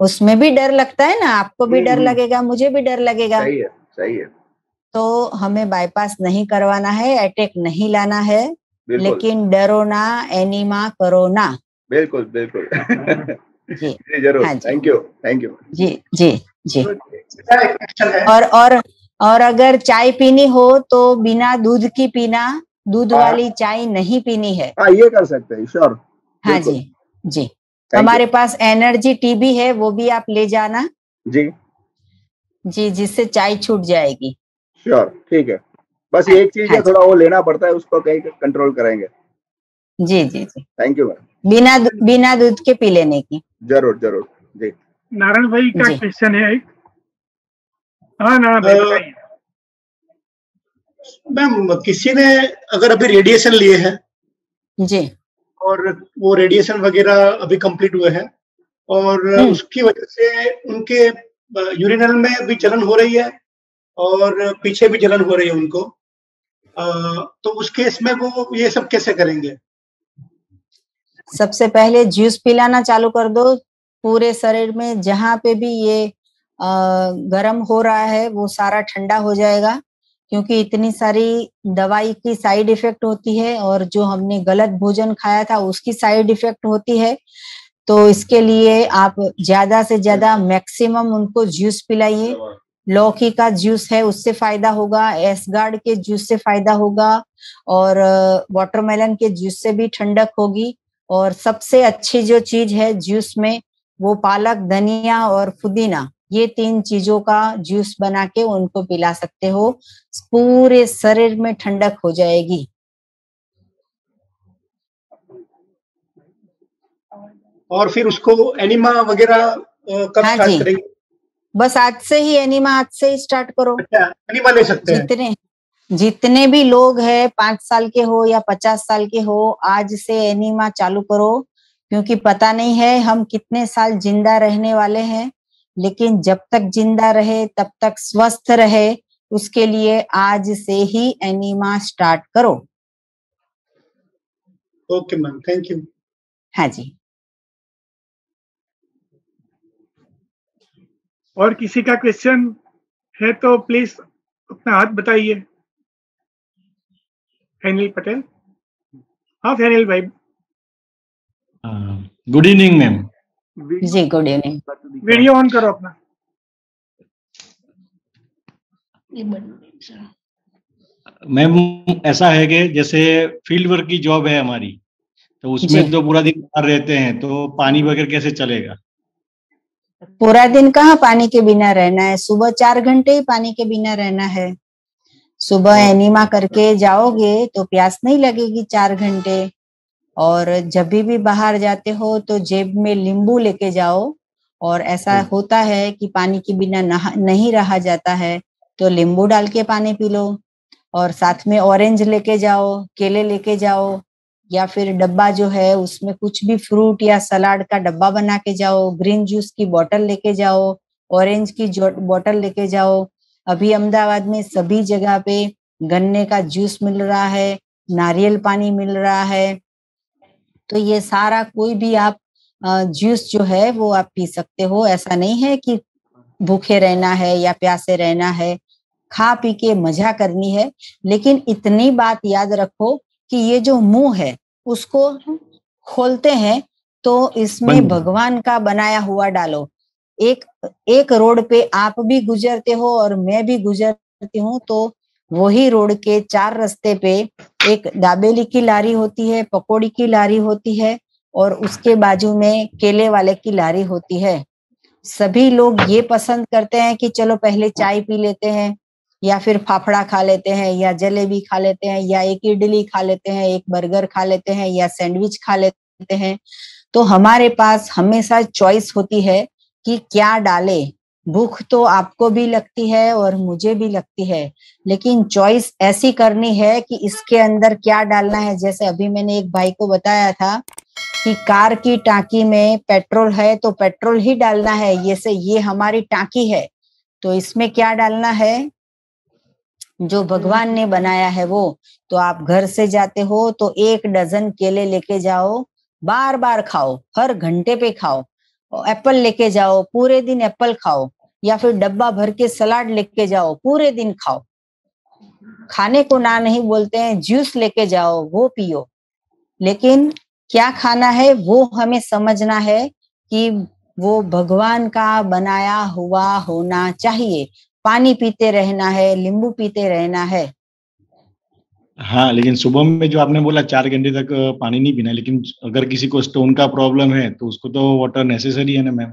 उसमें भी डर लगता है ना, आपको भी डर लगेगा, मुझे भी डर लगेगा। सही है। तो हमें बाईपास नहीं करवाना है, अटैक नहीं लाना है, लेकिन डरो ना, एनीमा करो ना। बिल्कुल जी जरूर। हाँ थैंक यू जी जी जी। और अगर चाय पीनी हो तो बिना दूध की पीना, दूध वाली चाय नहीं पीनी है। ये कर सकते हैं, श्योर। हाँ जी जी। हमारे पास एनर्जी टी भी है, वो भी आप ले जाना जी। जी, जिससे चाय छूट जाएगी। श्योर, ठीक है। बस ये एक चीज है, थोड़ा वो लेना पड़ता है, उसको कहीं कंट्रोल करेंगे। जी जी जी, थैंक यू मैम। बिना दूध के पी लेने की। जरूर जरूर जी। नारायण भाई का क्वेश्चन है एक। हाँ नारायण भाई बताइए। मैम, किसी ने अगर अभी रेडिएशन लिए हैं जी, और वो रेडिएशन वगैरह अभी कंप्लीट हुए हैं और उसकी वजह से उनके यूरिनल में भी जलन हो रही है और पीछे भी जलन हो रही है उनको, तो उस केस में वो ये सब कैसे करेंगे? सबसे पहले जूस पिलाना चालू कर दो। पूरे शरीर में जहां पे भी ये गर्म हो रहा है वो सारा ठंडा हो जाएगा, क्योंकि इतनी सारी दवाई की साइड इफेक्ट होती है और जो हमने गलत भोजन खाया था उसकी साइड इफेक्ट होती है। तो इसके लिए आप ज्यादा से ज्यादा मैक्सिमम उनको जूस पिलाइए। लौकी का जूस है उससे फायदा होगा, एसगार्ड के जूस से फायदा होगा और वाटरमेलन के जूस से भी ठंडक होगी। और सबसे अच्छी जो चीज है जूस में वो पालक, धनिया और पुदीना, ये 3 चीजों का जूस बना के उनको पिला सकते हो। पूरे शरीर में ठंडक हो जाएगी। और फिर उसको एनिमा वगैरह कब स्टार्ट करेंगे? बस आज से ही एनिमा, आज से ही स्टार्ट करो। अच्छा, एनिमा ले सकते हैं? जितने भी लोग हैं 5 साल के हो या 50 साल के हो, आज से एनिमा चालू करो, क्योंकि पता नहीं है हम कितने साल जिंदा रहने वाले हैं। लेकिन जब तक जिंदा रहे तब तक स्वस्थ रहे, उसके लिए आज से ही एनिमा स्टार्ट करो। Okay ma'am, thank you. हाँ जी। और किसी का क्वेश्चन है तो प्लीज अपना हाथ बताइए। फैनिल पटेल। हाँ फैनिल भाई। Good evening ma'am. जी गुड इवनिंग। वीडियो ऑन करो अपना। मैम ऐसा है कि जैसे फील्ड वर्क की जॉब है हमारी, तो उसमें तो पूरा दिन बाहर रहते हैं, तो पानी वगैरह कैसे चलेगा? पूरा दिन कहाँ पानी के बिना रहना है, सुबह 4 घंटे ही पानी के बिना रहना है। सुबह एनिमा करके जाओगे तो प्यास नहीं लगेगी 4 घंटे। और जब भी बाहर जाते हो तो जेब में नींबू लेके जाओ। और ऐसा होता है कि पानी के बिना नहीं रहा जाता है, तो नींबू डाल के पानी पी लो। और साथ में ऑरेंज लेके जाओ, केले लेके जाओ, या फिर डब्बा जो है उसमें कुछ भी फ्रूट या सलाद का डब्बा बना के जाओ। ग्रीन जूस की बोतल लेके जाओ, ऑरेंज की बोतल लेके जाओ। अभी अहमदाबाद में सभी जगह पे गन्ने का जूस मिल रहा है, नारियल पानी मिल रहा है। तो ये सारा कोई भी आप जूस जो है वो आप पी सकते हो। ऐसा नहीं है कि भूखे रहना है या प्यासे रहना है, खा पी के मजा करनी है। लेकिन इतनी बात याद रखो कि ये जो मुंह है उसको खोलते हैं तो इसमें भगवान का बनाया हुआ डालो। एक रोड पे आप भी गुजरते हो और मैं भी गुजरती हूँ, तो वही रोड के 4 रास्ते पे एक दाबेली की लारी होती है, पकौड़ी की लारी होती है और उसके बाजू में केले वाले की लारी होती है। सभी लोग ये पसंद करते हैं कि चलो पहले चाय पी लेते हैं, या फिर फाफड़ा खा लेते हैं, या जलेबी खा लेते हैं, या एक इडली खा लेते हैं, एक बर्गर खा लेते हैं, या सैंडविच खा लेते हैं। तो हमारे पास हमेशा चॉइस होती है कि क्या डाले। भूख तो आपको भी लगती है और मुझे भी लगती है, लेकिन चॉइस ऐसी करनी है कि इसके अंदर क्या डालना है। जैसे अभी मैंने एक भाई को बताया था कि कार की टांकी में पेट्रोल है तो पेट्रोल ही डालना है, ये हमारी टांकी है, तो इसमें क्या डालना है जो भगवान ने बनाया है वो। तो आप घर से जाते हो तो 1 डजन केले लेके जाओ, बार बार खाओ, हर घंटे पे खाओ। एप्पल लेके जाओ, पूरे दिन एप्पल खाओ, या फिर डब्बा भर के सलाद लेके जाओ, पूरे दिन खाओ। खाने को ना नहीं बोलते हैं, जूस लेके जाओ वो पियो। लेकिन क्या खाना है वो हमें समझना है कि वो भगवान का बनाया हुआ होना चाहिए। पानी पीते रहना है, नींबू पीते रहना है। हाँ, लेकिन सुबह में जो आपने बोला 4 घंटे तक पानी नहीं पीना, लेकिन अगर किसी को स्टोन का प्रॉब्लम है तो उसको तो वाटर नेसेसरी है ना मैम?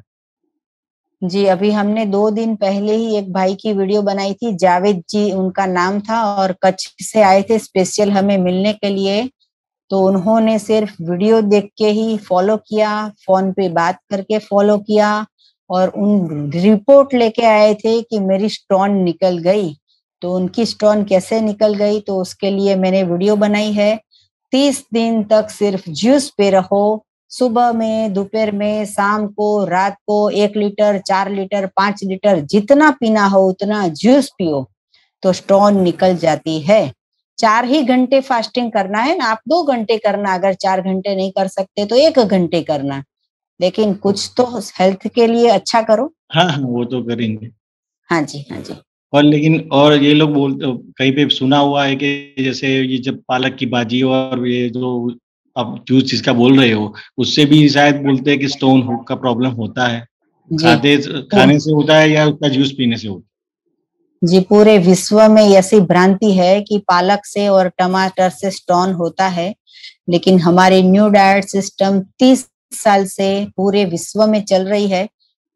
जी, अभी हमने 2 दिन पहले ही एक भाई की वीडियो बनाई थी, जावेद जी उनका नाम था और कच्छ से आए थे स्पेशल हमें मिलने के लिए। तो उन्होंने सिर्फ वीडियो देख के ही फॉलो किया, फोन पे बात करके फॉलो किया और उन रिपोर्ट लेके आए थे कि मेरी स्टोन निकल गई। तो उनकी स्टोन कैसे निकल गई तो उसके लिए मैंने वीडियो बनाई है। 30 दिन तक सिर्फ जूस पे रहो, सुबह में, दोपहर में, शाम को, रात को 1 लीटर, 4 लीटर, 5 लीटर जितना पीना हो उतना जूस पियो तो स्टोन निकल जाती है। 4 ही घंटे फास्टिंग करना है ना, आप 2 घंटे करना, अगर 4 घंटे नहीं कर सकते तो 1 घंटे करना, लेकिन कुछ तो हेल्थ के लिए अच्छा करो। हाँ हाँ, वो तो करेंगे। हाँ जी, हाँ जी। और लेकिन और ये लोग बोलते, कहीं पे सुना हुआ है कि जैसे ये जब पालक की भाजी और ये जो आप जूस जिसका बोल रहे हो उससे भी शायद बोलते हैं कि स्टोन का प्रॉब्लम होता है। खाने से होता है या उसका जूस पीने से होता है? जी, पूरे विश्व में ऐसी भ्रांति है कि पालक से और टमाटर से स्टोन होता है, लेकिन हमारे न्यू डाइट सिस्टम 30 साल से पूरे विश्व में चल रही है।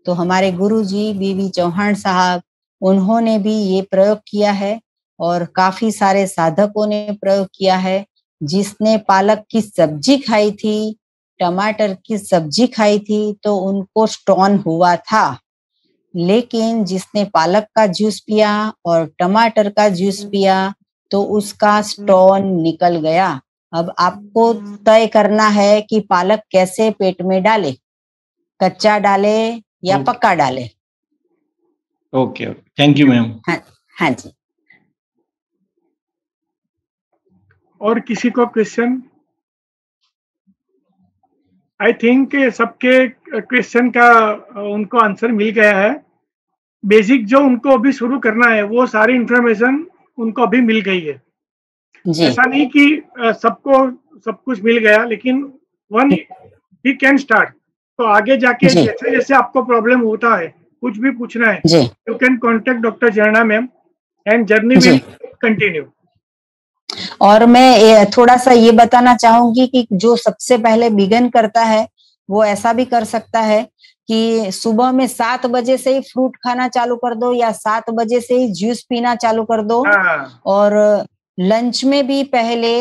तो हमारे गुरुजी बीवी चौहान साहब उन्होंने भी ये प्रयोग किया है और काफी सारे साधकों ने प्रयोग किया है। जिसने पालक की सब्जी खाई थी, टमाटर की सब्जी खाई थी तो उनको स्टोन हुआ था, लेकिन जिसने पालक का जूस पिया और टमाटर का जूस पिया तो उसका स्टोन निकल गया। अब आपको तय करना है कि पालक कैसे पेट में डाले, कच्चा डाले या पक्का डाले। Okay okay, thank you ma'am. हाँ जी। और किसी को क्वेश्चन? आई थिंक सबके क्वेश्चन का उनको आंसर मिल गया है। बेसिक जो उनको अभी शुरू करना है वो सारी इंफॉर्मेशन उनको अभी मिल गई है। ऐसा नहीं कि सबको सब कुछ मिल गया, लेकिन वन ही कैन स्टार्ट। तो आगे जाके जैसे जैसे आपको प्रॉब्लम होता है, कुछ भी पूछना है, यू कैन कॉन्टेक्ट डॉक्टर झरना ma'am and journey will continue. और मैं थोड़ा सा ये बताना चाहूंगी कि जो सबसे पहले बिगन करता है वो ऐसा भी कर सकता है कि सुबह में 7 बजे से ही फ्रूट खाना चालू कर दो या 7 बजे से ही जूस पीना चालू कर दो। और लंच में भी पहले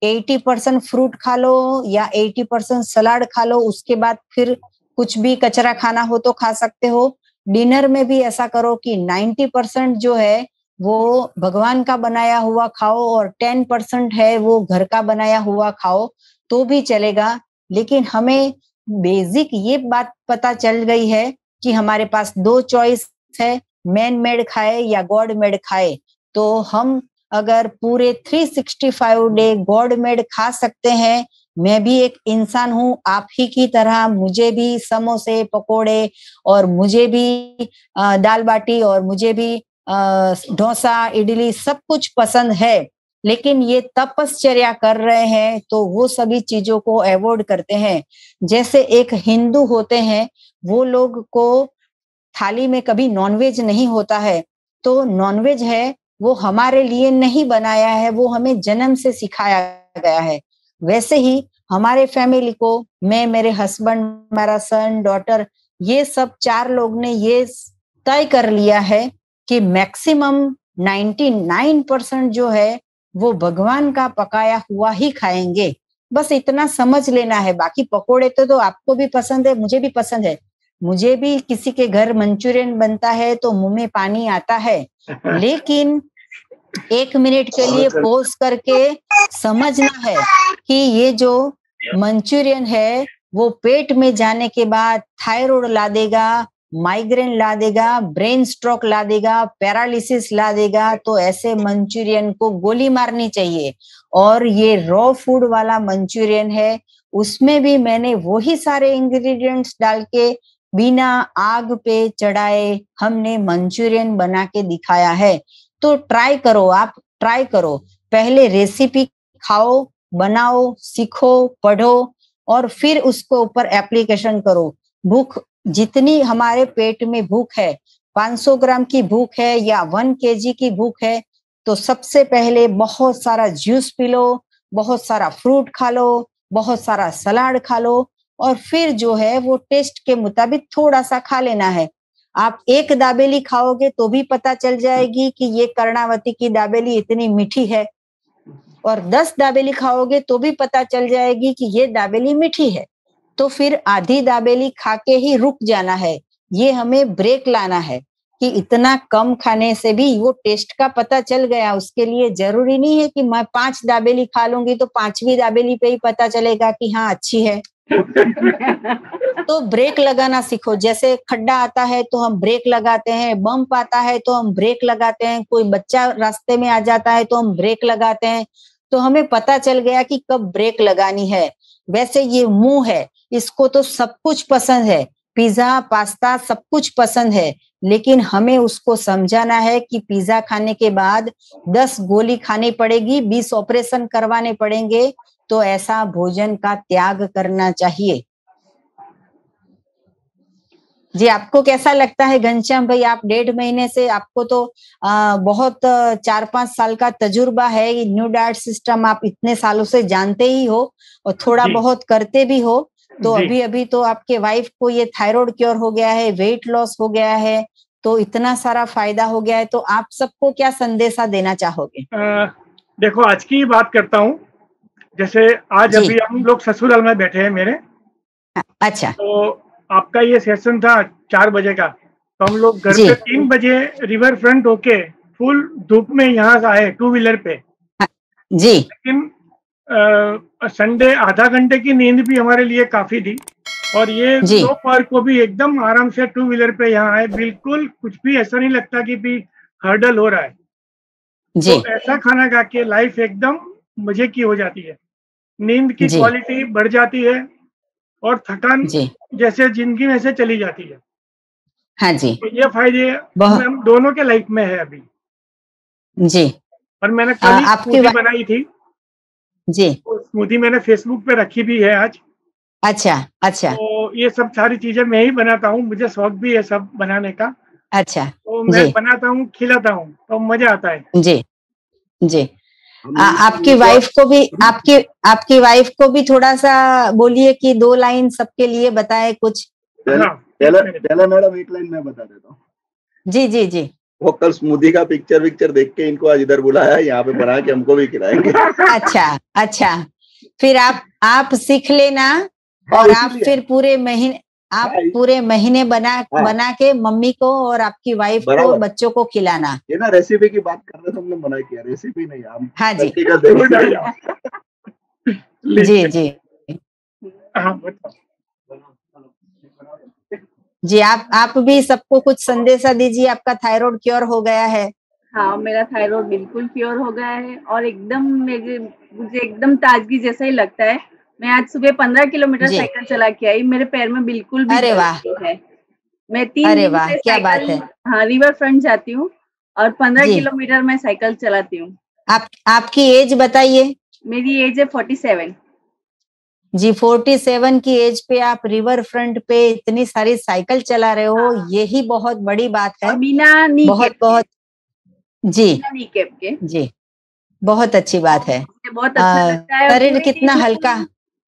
80% फ्रूट खा लो या 80% सलाद खा लो, उसके बाद फिर कुछ भी कचरा खाना हो तो खा सकते हो। डिनर में भी ऐसा करो कि 90% जो है वो भगवान का बनाया हुआ खाओ और 10% है वो घर का बनाया हुआ खाओ तो भी चलेगा। लेकिन हमें बेसिक ये बात पता चल गई है कि हमारे पास 2 चॉइस है, मैन मेड खाए या गॉड मेड खाए। तो हम अगर पूरे 365 डे गॉड मेड खा सकते हैं, मैं भी एक इंसान हूँ आप ही की तरह, मुझे भी समोसे पकोड़े और मुझे भी दाल बाटी और मुझे भी डोसा इडली सब कुछ पसंद है, लेकिन ये तपश्चर्या कर रहे हैं तो वो सभी चीजों को अवॉइड करते हैं। जैसे एक हिंदू होते हैं, वो लोग को थाली में कभी नॉनवेज नहीं होता है, तो नॉनवेज है वो हमारे लिए नहीं बनाया है, वो हमें जन्म से सिखाया गया है। वैसे ही हमारे फैमिली को, मैं, मेरे हस्बैंड, मेरा सन, डॉटर, ये सब 4 लोग ने ये तय कर लिया है कि मैक्सिमम 99% जो है वो भगवान का पकाया हुआ ही खाएंगे। बस इतना समझ लेना है। बाकी पकोड़े तो आपको भी पसंद है, मुझे भी पसंद है। मुझे भी किसी के घर मंचूरियन बनता है तो मुंह में पानी आता है, लेकिन 1 मिनट के लिए पॉज करके समझना है कि ये जो मंचूरियन है वो पेट में जाने के बाद थायराइड ला देगा, माइग्रेन ला देगा, ब्रेन स्ट्रोक ला देगा, पैरालिसिस ला देगा। तो ऐसे मंचूरियन को गोली मारनी चाहिए। और ये रॉ फूड वाला मंचूरियन है, उसमें भी मैंने वही सारे इंग्रेडिएंट्स डाल के बिना आग पे चढ़ाए हमने मंचूरियन बना के दिखाया है। तो ट्राई करो, आप ट्राई करो, पहले रेसिपी खाओ, बनाओ, सीखो, पढ़ो और फिर उसको ऊपर एप्लीकेशन करो। भूख जितनी हमारे पेट में भूख है, 500 ग्राम की भूख है या 1 kg की भूख है, तो सबसे पहले बहुत सारा जूस पी लो, बहुत सारा फ्रूट खा लो, बहुत सारा सलाद खा लो और फिर जो है वो टेस्ट के मुताबिक थोड़ा सा खा लेना है। आप एक दाबेली खाओगे तो भी पता चल जाएगी कि ये कर्णावती की दाबेली इतनी मीठी है, और 10 दाबेली खाओगे तो भी पता चल जाएगी कि ये दाबेली मीठी है। तो फिर आधी दाबेली खा के ही रुक जाना है, ये हमें ब्रेक लाना है कि इतना कम खाने से भी वो टेस्ट का पता चल गया। उसके लिए जरूरी नहीं है कि मैं 5 दाबेली खा लूंगी तो 5वीं दाबेली पे ही पता चलेगा कि हाँ अच्छी है। तो ब्रेक लगाना सीखो। जैसे खड्डा आता है तो हम ब्रेक लगाते हैं, बम्प आता है तो हम ब्रेक लगाते हैं, कोई बच्चा रास्ते में आ जाता है तो हम ब्रेक लगाते हैं। तो हमें पता चल गया कि कब ब्रेक लगानी है। वैसे ये मुंह है, इसको तो सब कुछ पसंद है, पिज्जा पास्ता सब कुछ पसंद है, लेकिन हमें उसको समझाना है कि पिज्जा खाने के बाद 10 गोली खानी पड़ेगी, 20 ऑपरेशन करवाने पड़ेंगे, तो ऐसा भोजन का त्याग करना चाहिए। जी, आपको कैसा लगता है घनश्याम भाई? आप 1.5 महीने से, आपको तो बहुत 4-5 साल का तजुर्बा है, न्यू डाइट सिस्टम आप इतने सालों से जानते ही हो और थोड़ा बहुत करते भी हो। तो अभी अभी तो आपके वाइफ को ये थायराइड क्योर हो गया है, वेट लॉस हो गया है, तो इतना सारा फायदा हो गया है, तो आप सबको क्या संदेशा देना चाहोगे? देखो, आज की बात करता हूँ। जैसे आज अभी हम लोग ससुराल में बैठे हैं मेरे। अच्छा। तो आपका ये सेशन था 4 बजे का, तो हम लोग घर पे 3 बजे रिवर फ्रंट होके फुल धूप में यहाँ से आए 2 व्हीलर पे। जी। लेकिन संडे आधा घंटे की नींद भी हमारे लिए काफी थी, और ये दोपहर को भी एकदम आराम से 2 व्हीलर पे यहाँ आए। बिल्कुल कुछ भी ऐसा नहीं लगता कि भी हर्डल हो रहा है। जी। तो ऐसा खाना खा के लाइफ एकदम मजे की हो जाती है, नींद की क्वालिटी बढ़ जाती है और थकान जैसे जिंदगी में से चली जाती है। हाँ जी। तो ये फायदे हम दोनों के लाइफ में है अभी। जी। और मैंने कल स्मूदी बनाई थी। जी। स्मूदी मैंने फेसबुक पे रखी भी है आज। अच्छा अच्छा। तो ये सब सारी चीजें मैं ही बनाता हूँ, मुझे शौक भी है सब बनाने का। अच्छा। तो मैं बनाता हूँ, खिलाता हूँ, तो मजा आता है। जी जी। आपकी वाइफ को भी, आपकी वाइफ को भी थोड़ा सा बोलिए कि 2 लाइन सबके लिए बताए कुछ। पहला मैडम 1 लाइन मैं बता देता हूँ। जी जी जी। वो कल स्मूदी का पिक्चर देख के इनको आज इधर बुलाया, यहाँ पे बना के हमको भी खिलाएंगे। अच्छा अच्छा, फिर आप सीख लेना और आप फिर पूरे महीने बना के मम्मी को और आपकी वाइफ को, बच्चों को खिलाना। ये ना रेसिपी की बात कर रहे थे, हमने मना किया, रेसिपी नहीं। हम हाँ जी जी जी जी। आप भी सबको कुछ संदेशा दीजिए। आपका थायराइड क्योर हो गया है? हाँ, मेरा थायराइड बिल्कुल क्योर हो गया है और एकदम मुझे एकदम ताजगी जैसा ही लगता है। मैं आज सुबह 15 किलोमीटर साइकिल चला के आई, मेरे पैर में बिल्कुल भी अरे वाह है। मैं 3 दिन से क्या बात है। हाँ, रिवर फ्रंट जाती हूँ और 15 किलोमीटर मैं साइकिल चलाती हूँ। आपकी एज बताइए? मेरी एज है 47 जी। 47 की एज पे आप रिवर फ्रंट पे इतनी सारी साइकिल चला रहे हो, यही बहुत बड़ी बात है। बिना नी बहुत जी के जी, बहुत अच्छी बात है। बहुत अच्छा लगता है। शरीर कितना हल्का,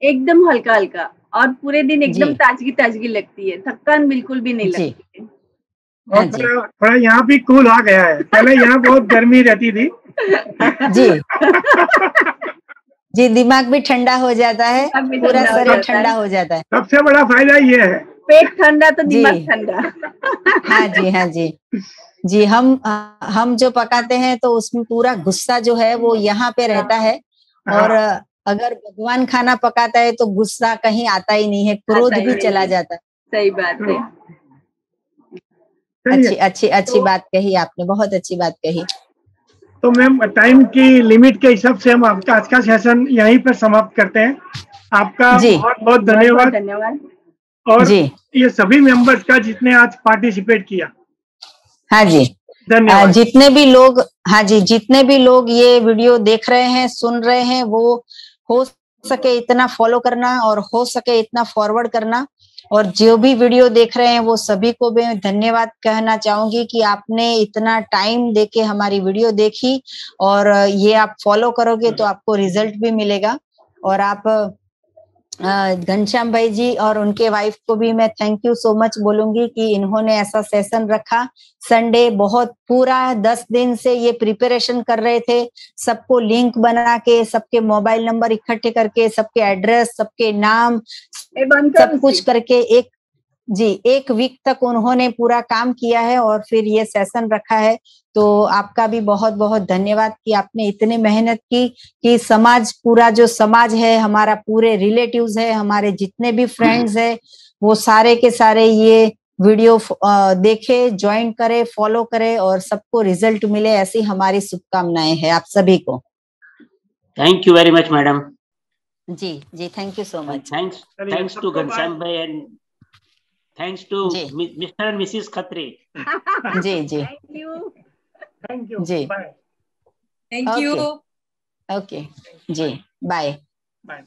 एकदम हल्का हल्का, और पूरे दिन एकदम ताजगी लगती है, थकान बिल्कुल भी नहीं लगती है। और थोड़ा यहाँ भी कूल आ गया है, पहले यहाँ बहुत गर्मी रहती थी। जी जी, दिमाग भी ठंडा हो जाता है, पूरा शरीर ठंडा हो जाता है। सबसे बड़ा फायदा ये है, पेट ठंडा तो दिमाग ठंडा। हाँ जी हाँ जी जी। हम जो पकाते हैं तो उसमें पूरा गुस्सा जो है वो यहाँ पे रहता है, और अगर भगवान खाना पकाता है तो गुस्सा कहीं आता ही नहीं है, क्रोध भी चला जाता है। सही बात है। अच्छी बात कही आपने, बहुत अच्छी बात कही। तो मैम, टाइम की लिमिट के हिसाब से हम आपका आज का सेशन यहीं पर समाप्त करते हैं। आपका बहुत बहुत धन्यवाद। और ये सभी मेंबर्स का जितने आज पार्टिसिपेट किया। हाँ जी, धन्यवाद। जितने भी लोग ये वीडियो देख रहे हैं, सुन रहे हैं, वो हो सके इतना फॉलो करना और हो सके इतना फॉरवर्ड करना। और जो भी वीडियो देख रहे हैं वो सभी को मैं धन्यवाद कहना चाहूंगी कि आपने इतना टाइम देके हमारी वीडियो देखी, और ये आप फॉलो करोगे तो आपको रिजल्ट भी मिलेगा। और आप घनश्याम भाई जी और उनके वाइफ को भी मैं थैंक यू सो मच बोलूंगी कि इन्होंने ऐसा सेशन रखा। संडे बहुत पूरा 10 दिन से ये प्रिपरेशन कर रहे थे, सबको लिंक बना के, सबके मोबाइल नंबर इकट्ठे करके, सबके एड्रेस, सबके नाम, सब कुछ करके एक वीक तक उन्होंने पूरा काम किया है और फिर ये सेशन रखा है। तो आपका भी बहुत बहुत धन्यवाद कि आपने इतनी मेहनत की कि समाज, पूरा जो समाज है हमारा, पूरे रिलेटिव्स है हमारे, जितने भी फ्रेंड्स है, वो सारे के सारे ये वीडियो देखे, ज्वाइन करे, फॉलो करे और सबको रिजल्ट मिले, ऐसी हमारी शुभकामनाएं है आप सभी को। Thank you very much madam. जी जी, thank you so much. Thanks to Ghanshyam भाई and thanks to Mr and Mrs Khatri. जी जी, थैंक यू जी, बाय। Thank you. ओके जी, बाय। बाय।